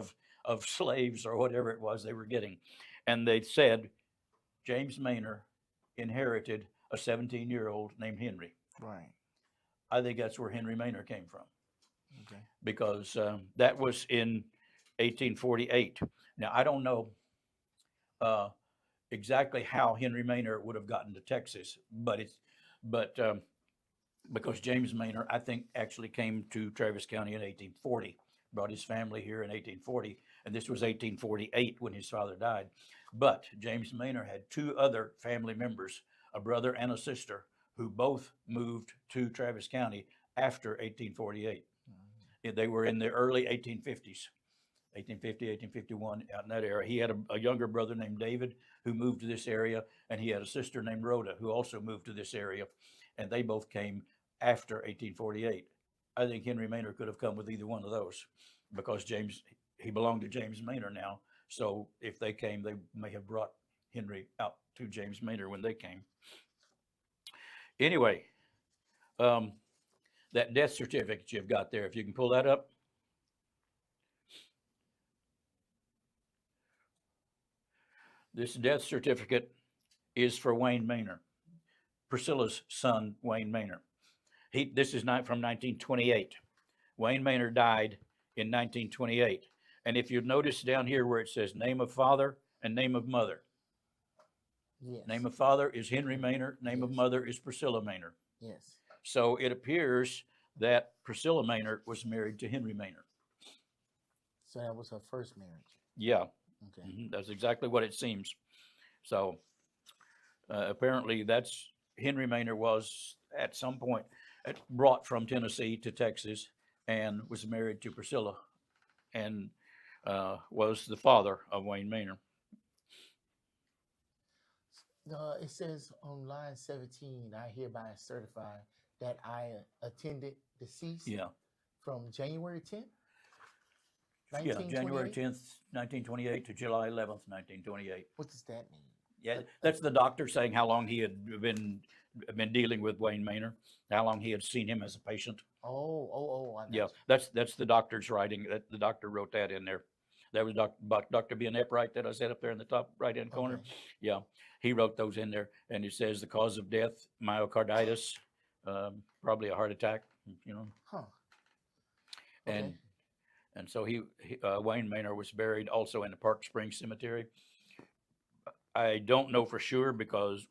of slaves or whatever it was they were getting. And they said James Manor inherited a 17-year-old named Henry. Right. I think that's where Henry Manor came from, Okay. because that was in 1848. Now, I don't know exactly how Henry Manor would have gotten to Texas, but because James Manor, I think, actually came to Travis County in 1840, brought his family here in 1840, and this was 1848 when his father died. But James Manor had two other family members, a brother and a sister, who both moved to Travis County after 1848. They were in the early 1850s. 1850, 1851, out in that area. He had a younger brother named David who moved to this area, and he had a sister named Rhoda who also moved to this area, and they both came after 1848. I think Henry Manor could have come with either one of those, because he belonged to James Manor now. So if they came, they may have brought Henry out to James Manor when they came. Anyway, that death certificate you've got there, if you can pull that up. This death certificate is for Wayne Manor, Priscilla's son, Wayne Manor. This is not from 1928. Wayne Manor died in 1928. And if you notice down here where it says name of father and name of mother, Yes. name of father is Henry Manor, name of Yes. mother is Priscilla Manor. Yes. So it appears that Priscilla Manor was married to Henry Manor. So that was her first marriage. Yeah. Okay. That's exactly what it seems. So apparently that's Henry Manor was at some point brought from Tennessee to Texas and was married to Priscilla, and was the father of Wayne Manor. It says on line 17, I hereby certify that I attended deceased Yeah. from January 10th, Yeah, January 1928. 10th, 1928 to July 11th, 1928. What does that mean? Yeah, that's the doctor saying how long he had been dealing with Wayne Manor, how long he had seen him as a patient. I got Yeah, you. that's the doctor's writing. That the doctor wrote that in there. That was Dr. B. Upright that I said up there in the top right-hand corner. Okay. Yeah, he wrote those in there, and it says the cause of death, myocarditis, probably a heart attack. Huh. And Okay. and so Wayne Manor was buried also in the Park Springs Cemetery. I don't know for sure because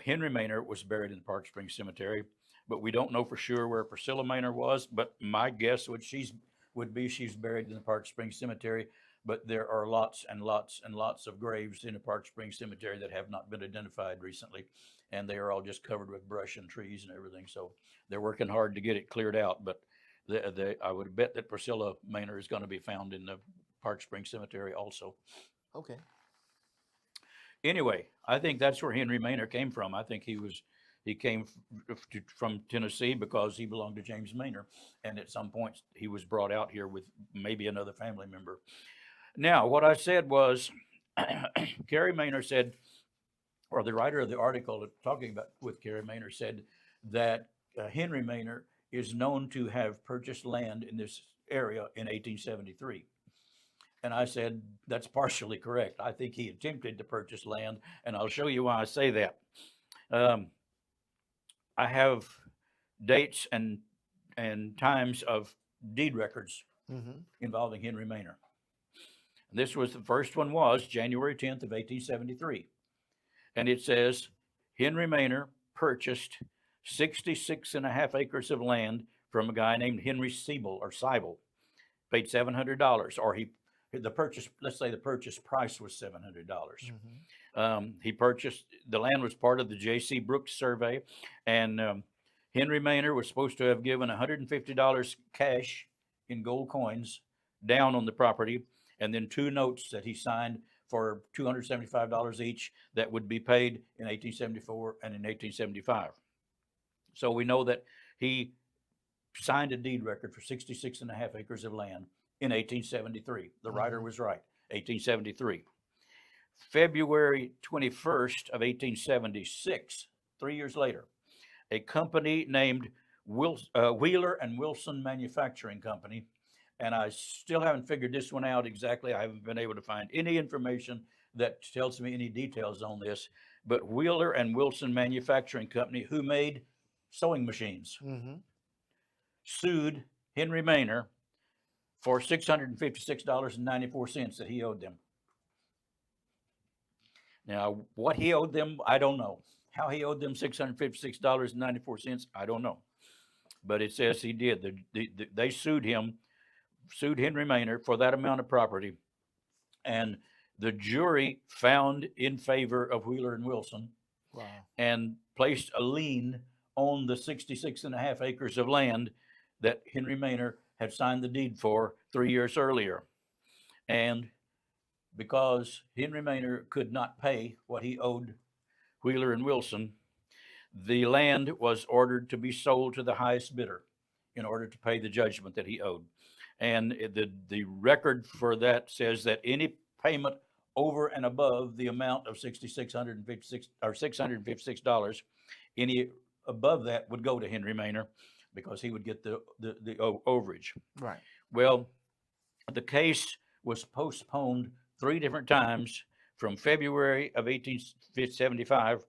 Henry Manor was buried in the Park Springs Cemetery, but we don't know for sure where Priscilla Manor was. But my guess would be she's buried in the Park Springs Cemetery. But there are lots and lots and lots of graves in the Park Springs Cemetery that have not been identified recently, and they are all just covered with brush and trees and everything. So they're working hard to get it cleared out. But I would bet that Priscilla Manor is going to be found in the Park Springs Cemetery also. Okay. Anyway, I think that's where Henry Manor came from. I think he came from Tennessee because he belonged to James Manor, and at some point he was brought out here with maybe another family member. Now, what I said was, Carrie Manor said, or the writer of the article talking about with Carrie Manor said that Henry Manor is known to have purchased land in this area in 1873. And I said, that's partially correct. I think he attempted to purchase land, and I'll show you why I say that. I have dates and times of deed records involving Henry Manor. The first one was January 10th of 1873. And it says, Henry Manor purchased 66.5 acres of land from a guy named Henry Seibel, paid $700, or let's say the purchase price was $700. He purchased, the land was part of the J.C. Brooks survey, and Henry Manor was supposed to have given $150 cash in gold coins down on the property, and then 2 notes that he signed for $275 each that would be paid in 1874 and in 1875. So we know that he signed a deed record for 66.5 acres of land in 1873. The writer was right, 1873. February 21st of 1876, 3 years later, a company named Wheeler and Wilson Manufacturing Company, and I still haven't figured this one out exactly. I haven't been able to find any information that tells me any details on this, but Wheeler and Wilson Manufacturing Company, who made sewing machines, Mm-hmm. sued Henry Manor for $656.94 that he owed them. Now, what he owed them, I don't know. How he owed them $656.94, I don't know. But it says he did. They sued Henry Manor for that amount of property. And the jury found in favor of Wheeler and Wilson Wow. and placed a lien on the 66.5 acres of land that Henry Manor had signed the deed for 3 years earlier. And because Henry Manor could not pay what he owed Wheeler and Wilson, the land was ordered to be sold to the highest bidder in order to pay the judgment that he owed. And the record for that says that any payment over and above the amount of $656, any above that would go to Henry Manor because he would get the overage. Right. Well, the case was postponed 3 different times from February of 1875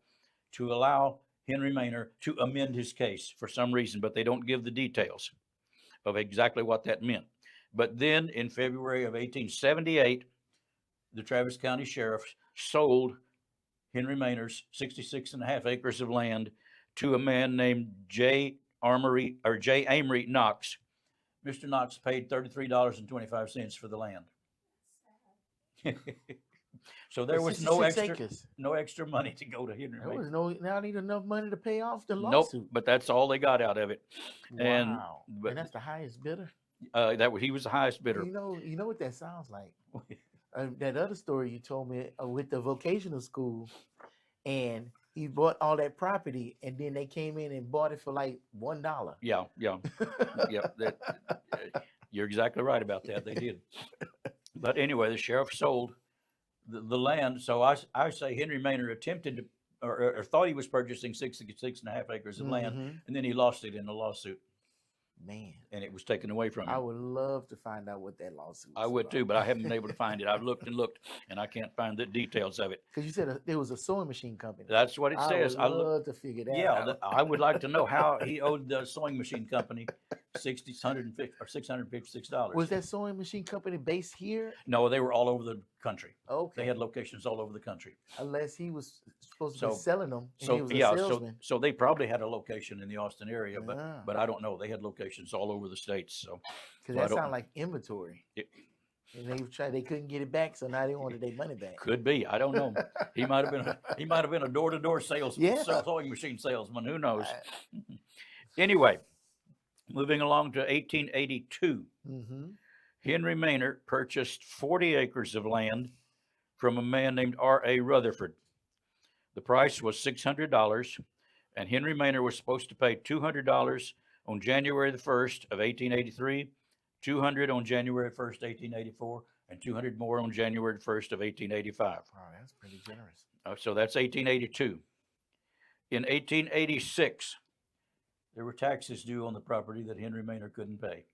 to allow Henry Manor to amend his case for some reason, but they don't give the details of exactly what that meant. But then in February of 1878, the Travis County Sheriff sold Henry Manor's 66.5 acres of land to a man named J. Amory Knox. Mr. Knox paid $33.25 for the land. So there was no 66 extra, acres. no extra money to go to Henry There Manor. was not even enough money to pay off the Nope, lawsuit. but that's all they got out of it. And Wow. but And that's the highest bidder. he was the highest bidder. You know what that sounds like? That other story you told me with the vocational school, and he bought all that property, and then they came in and bought it for like $1. Yeah. You're exactly right about that. They did. But anyway, the sheriff sold the land. So I say Henry Manor attempted to, or thought he was purchasing 66.5 acres of land, Mhm. and then he lost it in a lawsuit, Man, and it was taken away from I him. would love to find out what that lawsuit was I would about. too, but I haven't been able to find it. I've looked and looked, and I can't find the details of it. Because you said there was a sewing machine company. That's what it says. I would love to figure that out. I would like to know how he owed the sewing machine company $656. Was that sewing machine company based here? No, they were all over the country. Okay. They had locations all over the country. Unless he was supposed to be So- selling them, and he So was a yeah, salesman. so they probably had a location in the Austin area, Ah. but I don't know. They had locations all over the states. So Because so I that don't- sounded like inventory. It- And they couldn't get it back, so now they wanted their money back. could be. I don't know. He might have been a door-to-door Yeah. sewing machine salesman. Who knows? I- Anyway, moving along to 1882. Mm-hmm. Henry Manor purchased 40 acres of land from a man named R.A. Rutherford. The price was $600, and Henry Manor was supposed to pay $200 on January the 1st of 1883, $200 on January 1st, 1884, and $200 more on January 1st of 1885. Wow, that's pretty generous. So that's 1882. In 1886, there were taxes due on the property that Henry Manor couldn't pay.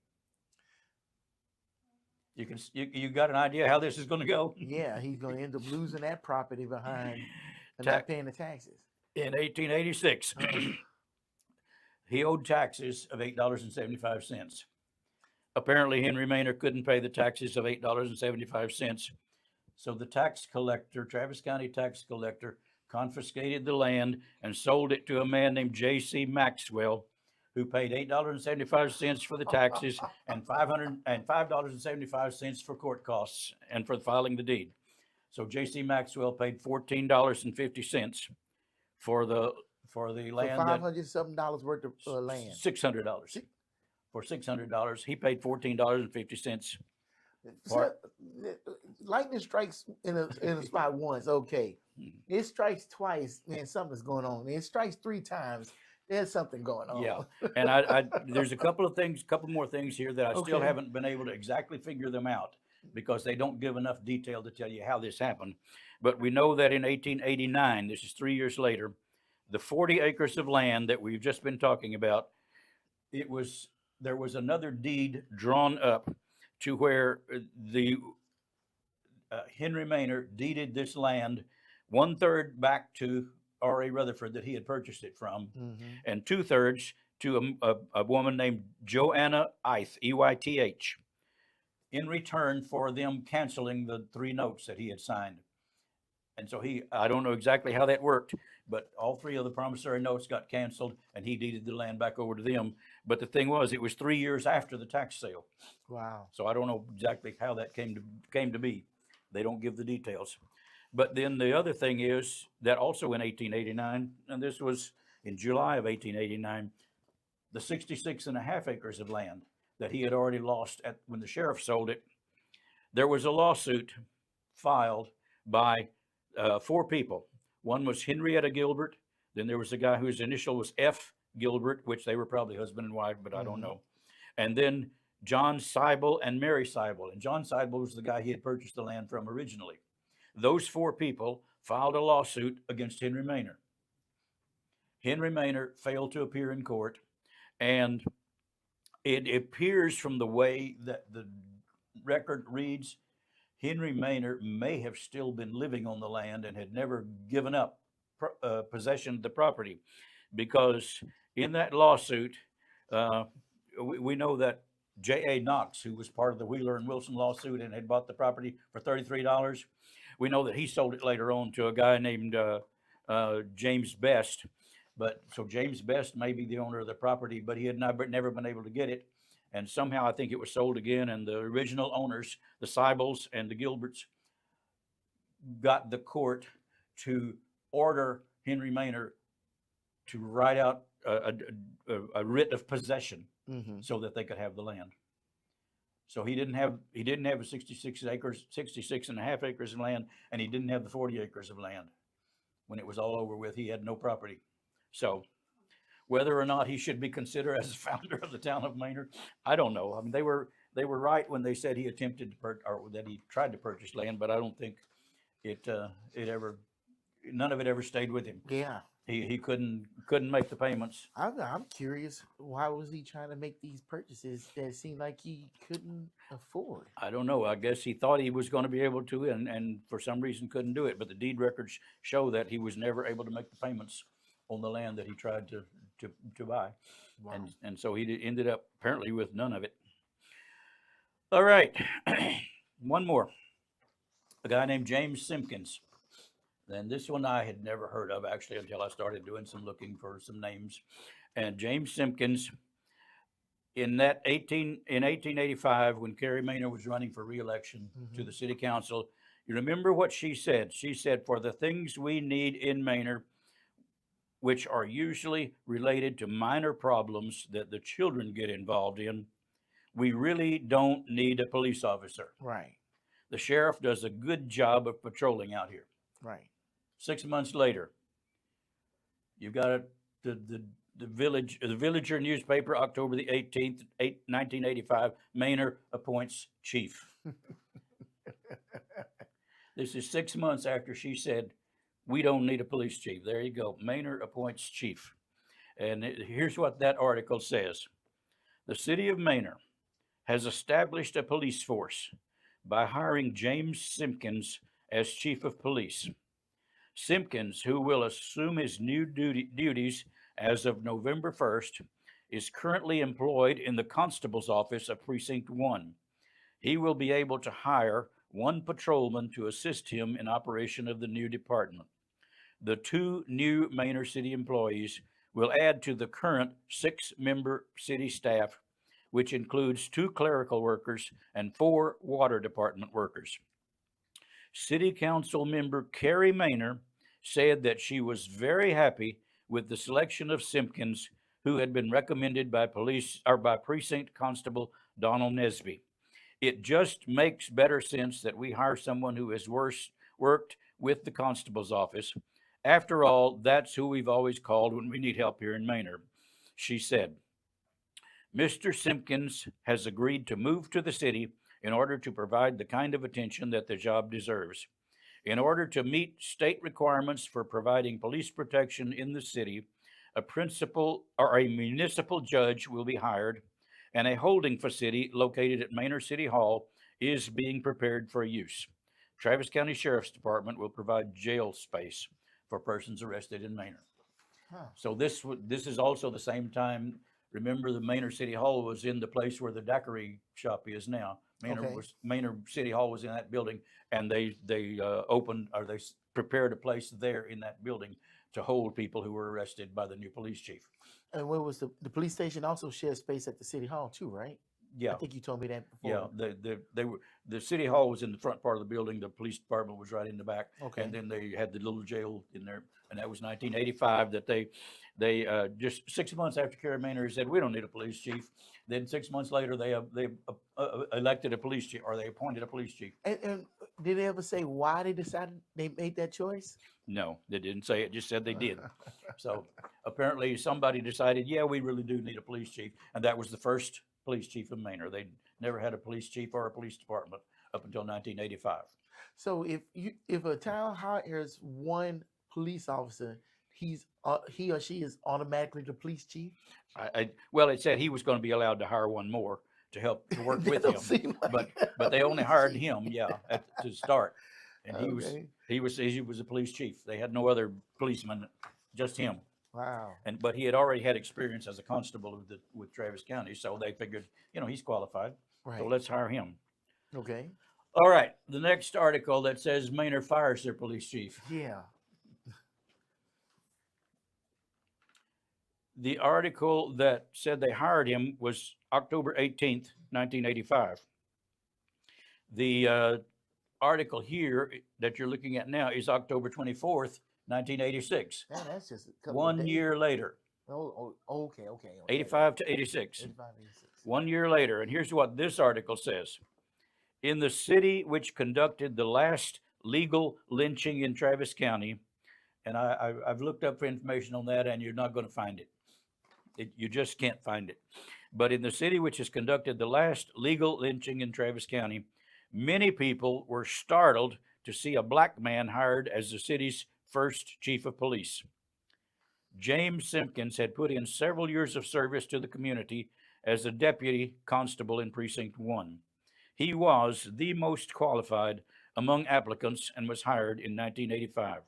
You got an idea how this is going to go? Yeah, he's going to end up losing that property behind and Ta- not paying the taxes. In 1886, he owed taxes of $8.75. Apparently, Henry Manor couldn't pay the taxes of $8.75. So the tax collector, Travis County tax collector, confiscated the land and sold it to a man named J.C. Maxwell, who paid $8.75 for the taxes and $5.75 for court costs and for filing the deed. So J.C. Maxwell paid $14.50 for the land. For $500 something worth of land. $600. For $600, he paid $14.50. So, lightning strikes in a spot once, okay. It strikes twice, man, something's going on. It strikes 3 times, there's something going on. Yeah, and I there's a couple more things here that I still Okay. haven't been able to exactly figure them out. because they don't give enough detail to tell you how this happened. But we know that in 1889, this is 3 years later, the 40 acres of land that we've just been talking about, there was another deed drawn up to where the Henry Manor deeded this land 1/3 back to R.A. Rutherford that he had purchased it from, and 2/3 to a woman named Joanna Eyth, Eyth, in return for them canceling the 3 notes that he had signed. And so I don't know exactly how that worked, but all 3 of the promissory notes got canceled and he deeded the land back over to them. But the thing was, it was 3 years after the tax sale. Wow. So I don't know exactly how that came to be. They don't give the details. But then the other thing is that also in 1889, and this was in July of 1889, the 66.5 acres of land that he had already lost when the sheriff sold it, there was a lawsuit filed by 4 people. One was Henrietta Gilbert. Then there was a guy whose initial was F. Gilbert, which they were probably husband and wife, but I don't know. And then John Seibel and Mary Seibel. And John Seibel was the guy he had purchased the land from originally. Those 4 people filed a lawsuit against Henry Manor. Henry Manor failed to appear in court, and it appears from the way that the record reads, Henry Manor may have still been living on the land and had never given up possession of the property, because in that lawsuit, we know that J.A. Knox, who was part of the Wheeler and Wilson lawsuit and had bought the property for $33, we know that he sold it later on to a guy named James Best. But so James Best may be the owner of the property, but he had never been able to get it. And somehow I think it was sold again, and the original owners, the Seibels and the Gilberts, got the court to order Henry Manor to write out a writ of possession so that they could have the land. So he didn't have a 66.5 acres of land, and he didn't have the 40 acres of land. When it was all over with, he had no property. So whether or not he should be considered as a founder of the town of Manor, I don't know. I mean, they were right when they said he attempted to or that he tried to purchase land, but I don't think none of it ever stayed with him. Yeah. He couldn't make the payments. I'm curious, why was he trying to make these purchases that seemed like he couldn't afford? I don't know. I guess he thought he was going to be able to, and for some reason couldn't do it. But the deed records show that he was never able to make the payments on the land that he tried to buy. Wow. And so he ended up apparently with none of it. All right. One more. A guy named James Simpkins. And this one I had never heard of actually until I started doing some looking for some names. And James Simpkins, in 1885, when Carrie Manor was running for re-election to the city council, you remember what she said? She said, "For the things we need in Manor, which are usually related to minor problems that the children get involved in, we really don't need a police officer. Right. The sheriff does a good job of patrolling out here." Right. 6 months later, you've got the Villager newspaper, October the 18th, 1985, Manor appoints chief. This is 6 months after she said, we don't need a police chief. There you go. Manor appoints chief. And here's what that article says. The city of Manor has established a police force by hiring James Simpkins as chief of police. Simpkins, who will assume his new duties as of November 1st, is currently employed in the constable's office of Precinct 1. He will be able to hire 1 patrolman to assist him in operation of the new department. The 2 new Manor City employees will add to the current 6-member city staff, which includes 2 clerical workers and 4 water department workers. City Council member Carrie Manor said that she was very happy with the selection of Simpkins, who had been recommended by Precinct Constable Donald Nesby. It just makes better sense that we hire someone who has worked with the constable's office. After all, that's who we've always called when we need help here in Manor, she said. Mr. Simpkins has agreed to move to the city in order to provide the kind of attention that the job deserves. In order to meet state requirements for providing police protection in the city, a principal or a municipal judge will be hired, and a holding facility located at Manor City Hall is being prepared for use. Travis County Sheriff's Department will provide jail space for persons arrested in Manor. Huh. So this is also the same time. Remember, the Manor City Hall was in the place where the daiquiri shop is now. Okay. Manor City Hall was in that building, and they opened, or they prepared a place there in that building to hold people who were arrested by the new police chief. And where was the police station also shared space at the city hall too, right? Yeah, I think you told me that yeah. before. The city hall was in the front part of the building. The police department was right in the back. Okay. And then they had the little jail in there, and that was 1985. That they just 6 months after Kerry Manor said we don't need a police chief. Then 6 months later they elected a police chief, or they appointed a police chief. And did they ever say why they decided they made that choice? No, they didn't say it. Just said they did. So apparently somebody decided, yeah, we really do need a police chief, and that was the first police chief of Manor. They never had a police chief or a police department up until 1985. So if a town hires one police officer, he or she is automatically the police chief. Well, it said he was going to be allowed to hire one more to help to work That with don't him, seem like- but they only hired him, to start, and Okay. he was a police chief. They had no other policeman, just him. Wow. But he had already had experience as a constable with Travis County, so they figured, he's qualified, Right. so let's hire him. Okay. All right, the next article that says Manor fires their police chief. Yeah. The article that said they hired him was October 18th, 1985. The article here that you're looking at now is October 24th, 1986. Man, that's just a couple of 1 days. year later, Okay. 85 to 86. 85, 86. 1 year later, and here's what this article says. In the city which conducted the last legal lynching in Travis County, and I've looked up for information on that, and you're not going to find it. You just can't find it. But in the city which has conducted the last legal lynching in Travis County, many people were startled to see a black man hired as the city's first chief of police. James Simpkins had put in several years of service to the community as a deputy constable in Precinct 1. He was the most qualified among applicants and was hired in 1985.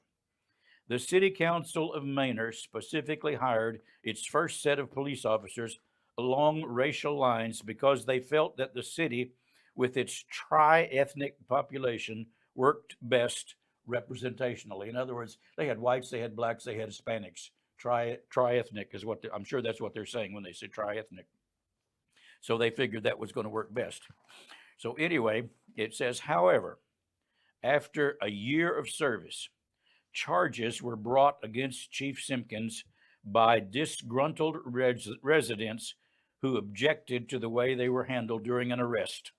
The City Council of Manor specifically hired its first set of police officers along racial lines because they felt that the city, with its tri-ethnic population, worked best representationally. In other words, they had whites, they had blacks, they had Hispanics. Tri-ethnic is what I'm sure that's what they're saying when they say tri-ethnic. So they figured that was going to work best. So anyway, it says, however, after a year of service, charges were brought against Chief Simpkins by disgruntled residents who objected to the way they were handled during an arrest.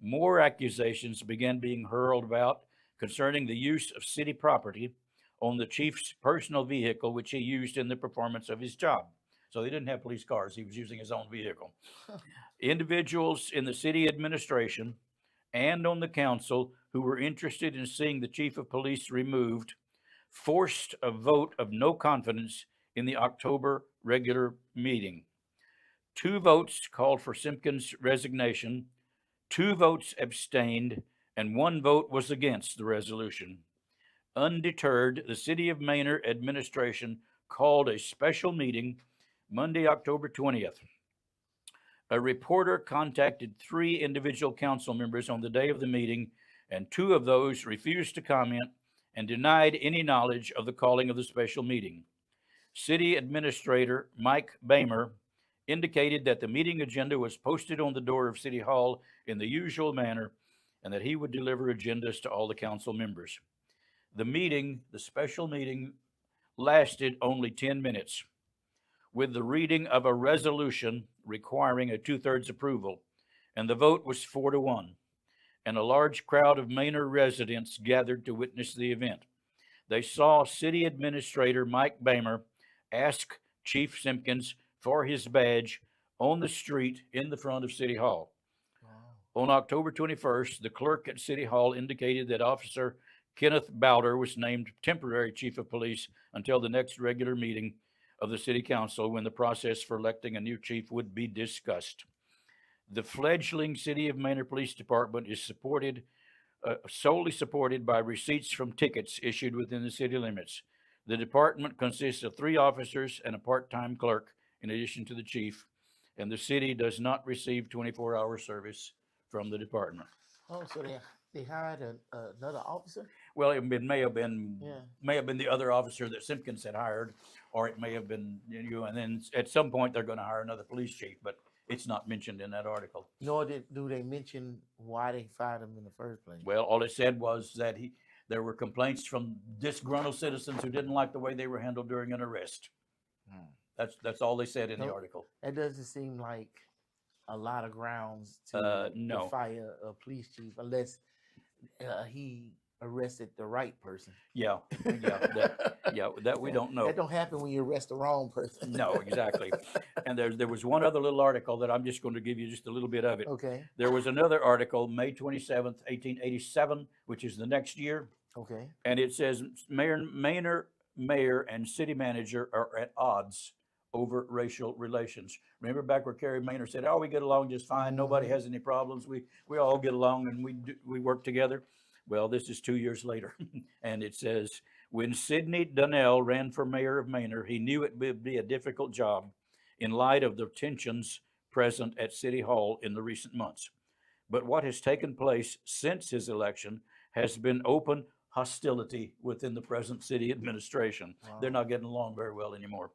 More accusations began being hurled about concerning the use of city property on the chief's personal vehicle, which he used in the performance of his job. So they didn't have police cars. He was using his own vehicle. Individuals in the city administration and on the council who were interested in seeing the chief of police removed forced a vote of no confidence in the October regular meeting. 2 votes called for Simpkins' resignation, 2 votes abstained, and 1 vote was against the resolution. Undeterred, the City of Manor administration called a special meeting Monday, October 20th. A reporter contacted 3 individual council members on the day of the meeting, and 2 of those refused to comment and denied any knowledge of the calling of the special meeting. City Administrator Mike Bamer indicated that the meeting agenda was posted on the door of City Hall in the usual manner and that he would deliver agendas to all the council members. The special meeting, lasted only 10 minutes with the reading of a resolution requiring a 2/3 approval, and the vote was 4-1. And a large crowd of Manor residents gathered to witness the event. They saw City Administrator Mike Bamer ask Chief Simpkins for his badge on the street in the front of City Hall. Wow. On October 21st, the clerk at City Hall indicated that Officer Kenneth Bowder was named temporary chief of police until the next regular meeting of the city council, when the process for electing a new chief would be discussed. The fledgling City of Manor Police Department is solely supported by receipts from tickets issued within the city limits. The department consists of 3 officers and a part-time clerk, in addition to the chief, and the city does not receive 24-hour service from the department. Oh, so they hired another officer? Well, may have been Yeah. the other officer that Simpkins had hired, or it may have been you. And then at some point they're going to hire another police chief, but it's not mentioned in that article. Nor do they mention why they fired him in the first place. Well, all it said was that there were complaints from disgruntled citizens who didn't like the way they were handled during an arrest. That's all they said in the Nope. article. That doesn't seem like a lot of grounds to No. fire a police chief unless he arrested the right person. Yeah, that we don't know. That don't happen when you arrest the wrong person. No, exactly. And there was one other little article that I'm just going to give you just a little bit of it. Okay. There was another article, May 27th, 1887, which is the next year, Okay. and it says mayor and city manager are at odds over racial relations. Remember back where Kerry Maynard said, "Oh, we get along just fine. Nobody has any problems. We all get along and we work together." Well, this is 2 years later, and it says, when Sidney Donnell ran for mayor of Manor, he knew it would be a difficult job in light of the tensions present at City Hall in the recent months. But what has taken place since his election has been open hostility within the present city administration. Wow. They're not getting along very well anymore.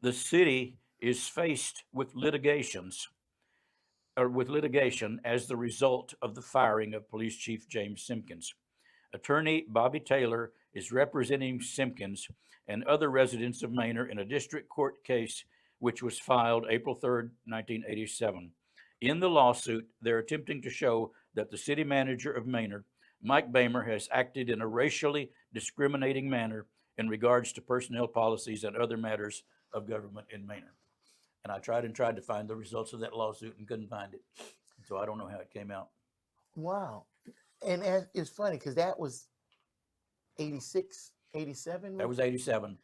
The city is faced with litigation as the result of the firing of Police Chief James Simpkins. Attorney Bobby Taylor is representing Simpkins and other residents of Manor in a district court case which was filed April 3rd, 1987. In the lawsuit, they're attempting to show that the city manager of Manor, Mike Bamer, has acted in a racially discriminating manner in regards to personnel policies and other matters of government in Manor. And I tried to find the results of that lawsuit and couldn't find it. So I don't know how it came out. Wow. And it's funny because that was 86, 87. That was 87.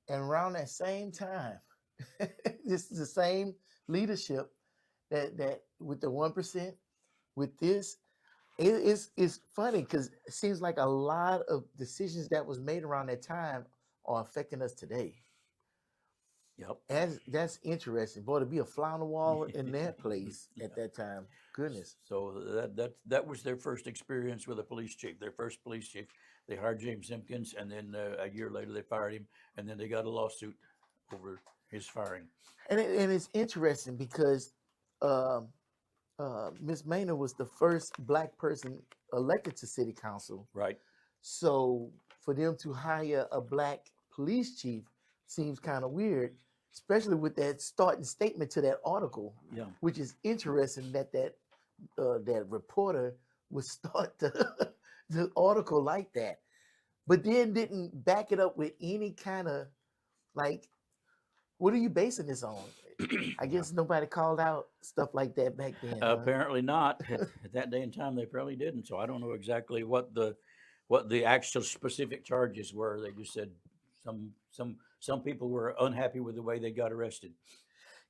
And around that same time, this is the same leadership that with the 1%, with this, it's funny because it seems like a lot of decisions that was made around that time are affecting us today. Yep. That's interesting. Boy, to be a fly on the wall in that place at that time. Goodness. So that was their first experience with a police chief. Their first police chief. They hired James Simpkins, and then a year later they fired him, and then they got a lawsuit over his firing. And it's interesting because Miss Manor was the first Black person elected to city council. Right. So for them to hire a Black police chief seems kind of weird, especially with that starting statement to that article. Yeah. Which is interesting that reporter would start the article like that, but then didn't back it up with any kind of like, what are you basing this on? I guess nobody called out stuff like that back then. Apparently not. At that day and time, they probably didn't. So I don't know exactly what the actual specific charges were. They just said some people were unhappy with the way they got arrested.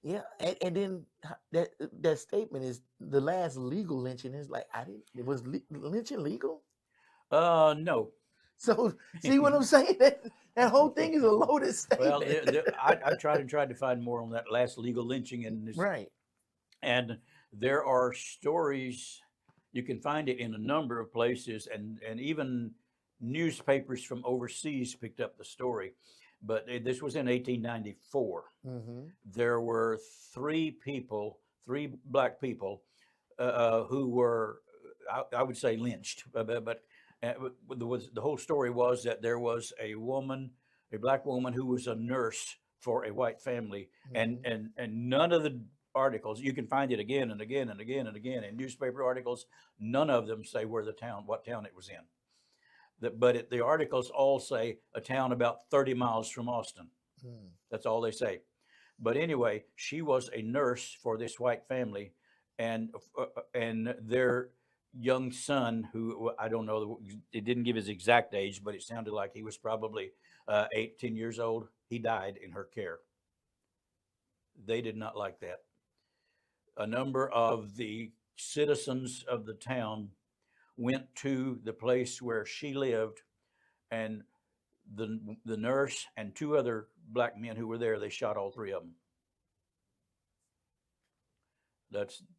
Yeah, and then that statement is the last legal lynching is like was lynching legal? No. So see what I'm saying? That whole thing is a loaded statement. Well, I tried to find more on that last legal lynching, and right. And there are stories, you can find it in a number of places, and Mm-hmm. even newspapers from overseas picked up the story. But this was in 1894. There were three Black people who were, I would say, lynched. But the whole story was that there was a Black woman who was a nurse for a white family, and none of the articles, you can find it again and again and again and again in newspaper articles, none of them say what town it was in. But the articles all say a town about 30 miles from Austin. That's all they say. But anyway, she was a nurse for this white family, and their young son, who I don't know, it didn't give his exact age, but it sounded like he was probably 10 years old. He died in her care. They did not like that. A number of the citizens of the town went to the place where she lived, and the nurse and two other black men who were there, they shot all three of them.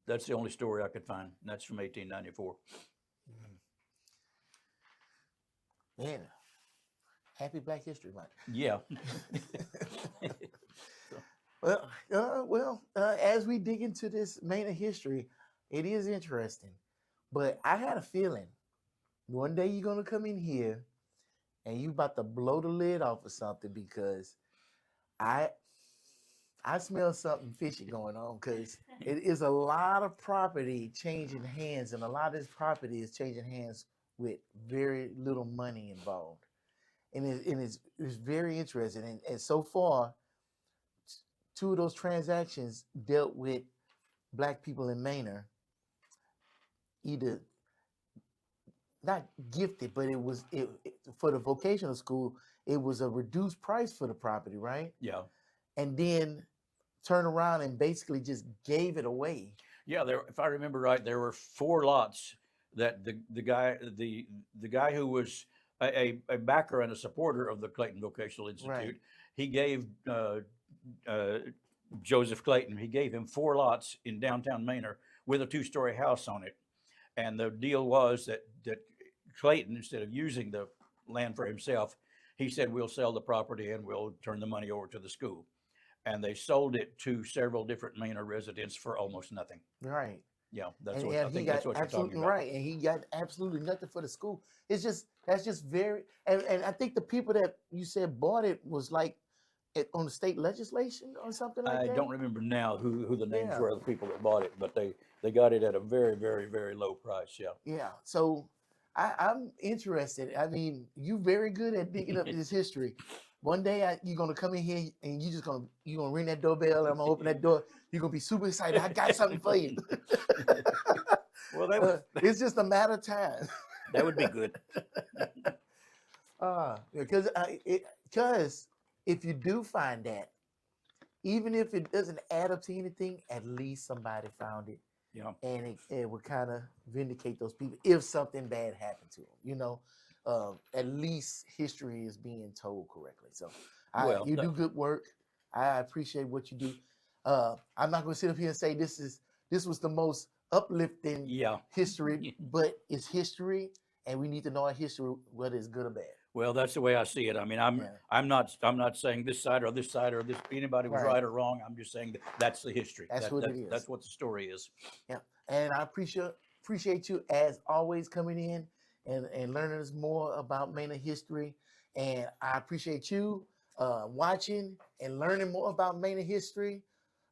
That's the only story I could find. And that's from 1894. Man, happy Black History Month. Yeah. Well, as we dig into this Manor history, it is interesting. But I had a feeling one day you're gonna come in here and you about to blow the lid off of something, because I smell something fishy going on, because it is a lot of property changing hands, and a lot of this property is changing hands with very little money involved, and it's very interesting. And so far, two of those transactions dealt with Black people in Manor, either not gifted, but it for the vocational school, it was a reduced price for the property, right? Yeah. And then turn around and basically just gave it away. Yeah, if I remember right, there were 4 lots that the guy who was a backer and a supporter of the Clayton Vocational Institute, Right. he gave Joseph Clayton, he gave him 4 lots in downtown Manor with a 2-story house on it. And the deal was that Clayton, instead of using the land for himself, he said, we'll sell the property and we'll turn the money over to the school. And they sold it to several different Manor residents for almost nothing. Right. Yeah, that's And what I think that's what you're talking absolutely about. right. And he got absolutely nothing for the school. That's just very, and I think the people that you said bought it was like on the state legislation or something like that. I don't remember now who the names Yeah. were of the people that bought it, but they got it at a very, very, very low price. Yeah. Yeah. So I'm interested. I mean, you very good at digging up this history. One day you're gonna come in here and you're gonna ring that doorbell, and I'm gonna open that door. You're gonna be super excited. I got something for you. Well, It's just a matter of time. that would be good. Because if you do find that, even if it doesn't add up to anything, at least somebody found it, Yeah. and it would kind of vindicate those people if something bad happened to them. At least history is being told correctly. So you do good work. I appreciate what you do. I'm not going to sit up here and say this was the most uplifting history, but it's history, and we need to know our history, whether it's good or bad. Well, that's the way I see it. I mean, I'm not saying this side or this anybody was right or wrong. I'm just saying that's the history. That's what it is. That's what the story is. Yeah, and I appreciate you as always coming in and learning us more about Manor history. And I appreciate you watching and learning more about Manor history.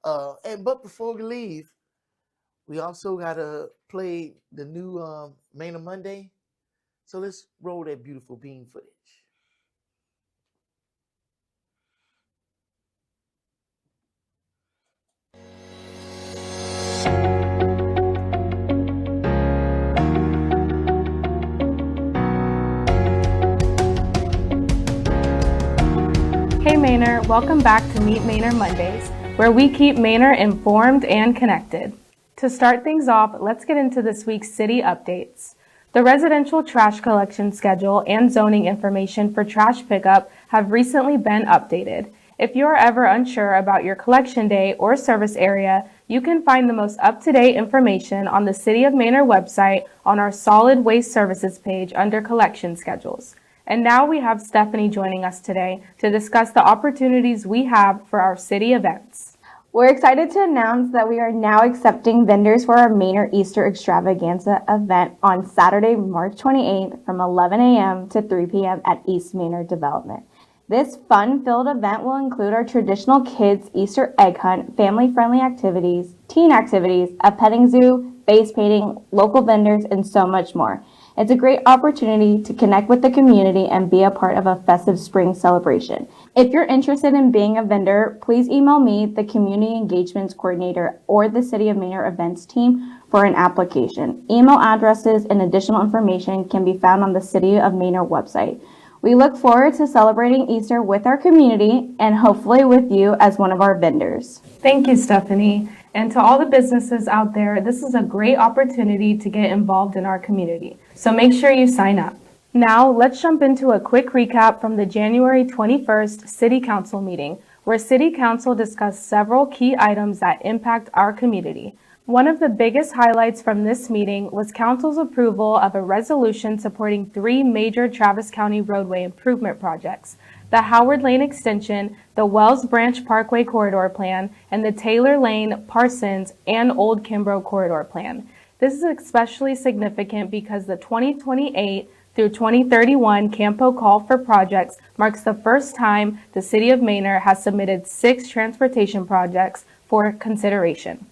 But before we leave, we also gotta play the new Manor Monday. So let's roll that beautiful bean footage. Hey Manor, welcome back to Meet Manor Mondays, where we keep Manor informed and connected. To start things off, let's get into this week's city updates. The residential trash collection schedule and zoning information for trash pickup have recently been updated. If you are ever unsure about your collection day or service area, you can find the most up-to-date information on the City of Manor website on our Solid Waste Services page under collection schedules. And now we have Stephanie joining us today to discuss the opportunities we have for our city events. We're excited to announce that we are now accepting vendors for our Manor Easter Extravaganza event on Saturday, March 28th from 11 a.m. to 3 p.m. at East Manor Development. This fun-filled event will include our traditional kids Easter egg hunt, family-friendly activities, teen activities, a petting zoo, face painting, local vendors, and so much more. It's a great opportunity to connect with the community and be a part of a festive spring celebration. If you're interested in being a vendor, please email me, the Community Engagements Coordinator, or the City of Manor Events team for an application. Email addresses and additional information can be found on the City of Manor website. We look forward to celebrating Easter with our community and hopefully with you as one of our vendors. Thank you, Stephanie. And to all the businesses out there, this is a great opportunity to get involved in our community. So make sure you sign up. Now, let's jump into a quick recap from the January 21st City Council meeting, where City Council discussed several key items that impact our community. One of the biggest highlights from this meeting was Council's approval of a resolution supporting 3 major Travis County roadway improvement projects: the Howard Lane Extension, the Wells Branch Parkway Corridor Plan, and the Taylor Lane, Parsons, and Old Kimbrough Corridor Plan. This is especially significant because the 2028 through 2031 Campo Call for Projects marks the first time the City of Manor has submitted 6 transportation projects for consideration.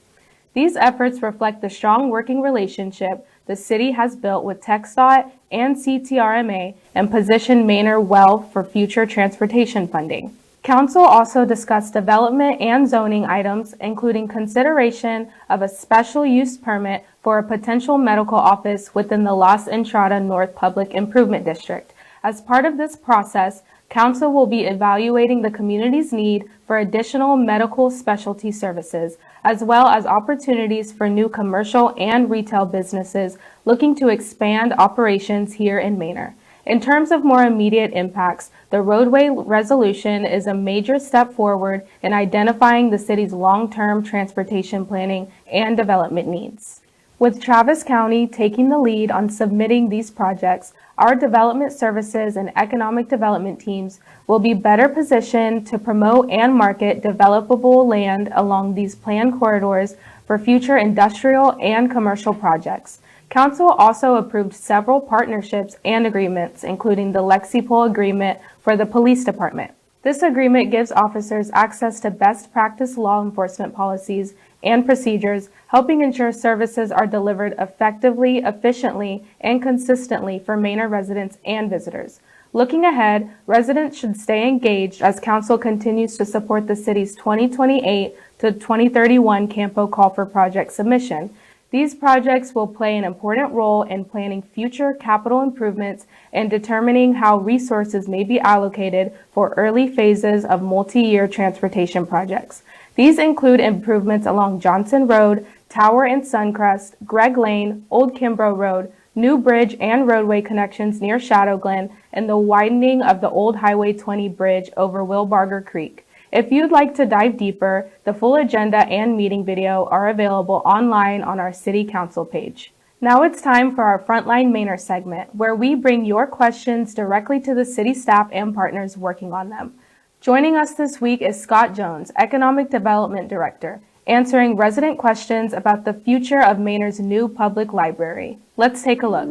These efforts reflect the strong working relationship the city has built with TxDOT and CTRMA and position Manor well for future transportation funding. Council also discussed development and zoning items, including consideration of a special use permit for a potential medical office within the Las Entradas North Public Improvement District. As part of this process, Council will be evaluating the community's need for additional medical specialty services, as well as opportunities for new commercial and retail businesses looking to expand operations here in Manor. In terms of more immediate impacts, the roadway resolution is a major step forward in identifying the city's long-term transportation planning and development needs. With Travis County taking the lead on submitting these projects, our development services and economic development teams will be better positioned to promote and market developable land along these planned corridors for future industrial and commercial projects. Council also approved several partnerships and agreements, including the Lexipol agreement for the police department. This agreement gives officers access to best practice law enforcement policies and procedures, helping ensure services are delivered effectively, efficiently, and consistently for Manor residents and visitors. Looking ahead, residents should stay engaged as Council continues to support the city's 2028 to 2031 Campo Call for Project submission. These projects will play an important role in planning future capital improvements and determining how resources may be allocated for early phases of multi-year transportation projects. These include improvements along Johnson Road, Tower and Suncrest, Gregg Lane, Old Kimbrough Road, new bridge and roadway connections near Shadow Glen, and the widening of the old Highway 20 bridge over Wilbarger Creek. If you'd like to dive deeper, the full agenda and meeting video are available online on our City Council page. Now it's time for our Frontline Manor segment, where we bring your questions directly to the city staff and partners working on them. Joining us this week is Scott Jones, Economic Development Director, answering resident questions about the future of Manor's new public library. Let's take a look.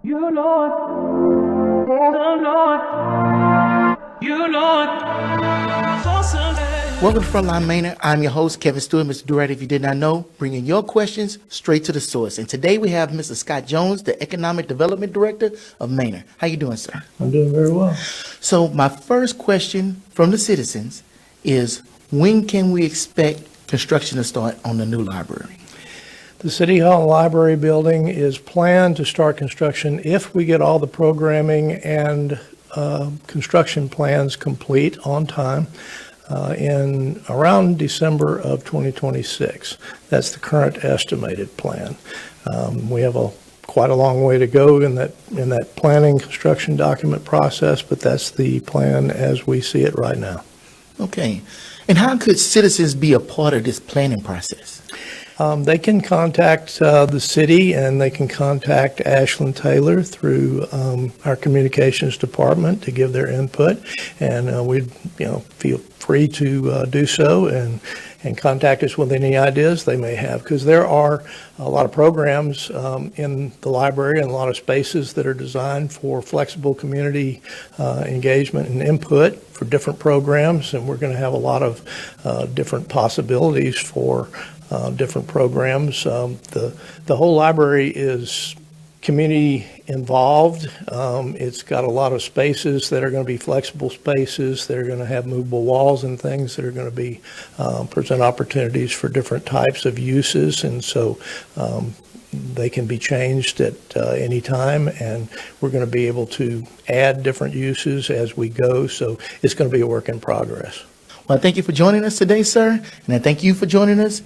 You know it, the Lord, you know it, so someday. Welcome to Frontline Manor. I'm your host, Kevin Stewart. Mr. Durrett, if you did not know, bringing your questions straight to the source. And today we have Mr. Scott Jones, the Economic Development Director of Manor. How you doing, sir? I'm doing very well. So my first question from the citizens is, when can we expect construction to start on the new library? The City Hall Library building is planned to start construction if we get all the programming and construction plans complete on time in around December of 2026. That's the current estimated plan. We have quite a long way to go in that planning construction document process, but that's the plan as we see it right now. Okay. And how could citizens be a part of this planning process? They can contact the city, and they can contact Ashlyn Taylor through our communications department to give their input, and we'd feel free to do so and contact us with any ideas they may have, because there are a lot of programs in the library and a lot of spaces that are designed for flexible community engagement and input for different programs, and we're going to have a lot of different possibilities for different programs. The whole library is community involved. It's got a lot of spaces that are going to be flexible spaces. They're going to have movable walls and things that are going to be present opportunities for different types of uses. And so they can be changed at any time, and we're going to be able to add different uses as we go. So it's going to be a work in progress. Well, thank you for joining us today, sir. And I thank you for joining us.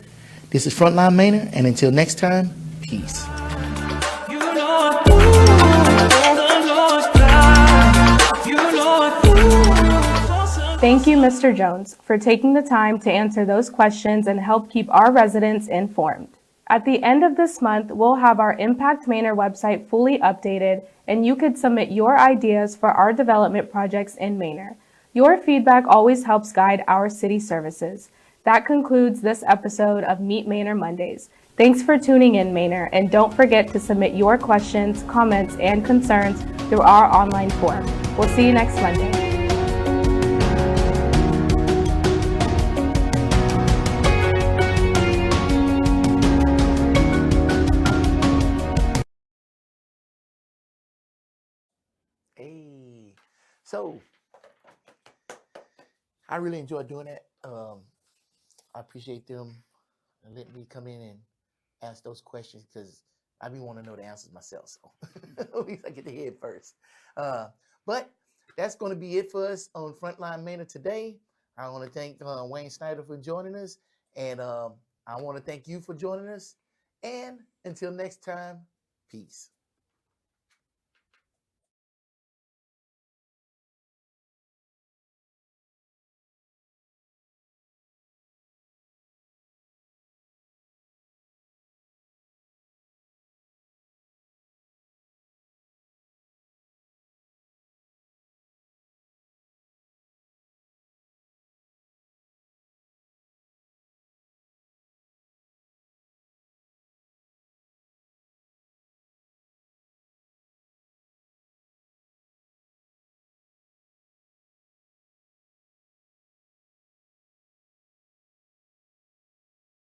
This is Frontline Manor, and until next time, peace. You know it. The Lord's God. You know it. Thank you, Mr. Jones, for taking the time to answer those questions and help keep our residents informed. At the end of this month, we'll have our Impact Manor website fully updated, and you could submit your ideas for our development projects in Manor. Your feedback always helps guide our city services. That concludes this episode of Meet Manor Mondays. Thanks for tuning in, Manor, and don't forget to submit your questions, comments, and concerns through our online form. We'll see you next Monday. Hey, so I really enjoy doing that. I appreciate them letting me come in and ask those questions because I be want to know the answers myself. So at least I get to hear it first. But that's going to be it for us on Frontline Manor today. I want to thank Wayne Snyder for joining us, and I want to thank you for joining us. And until next time, peace.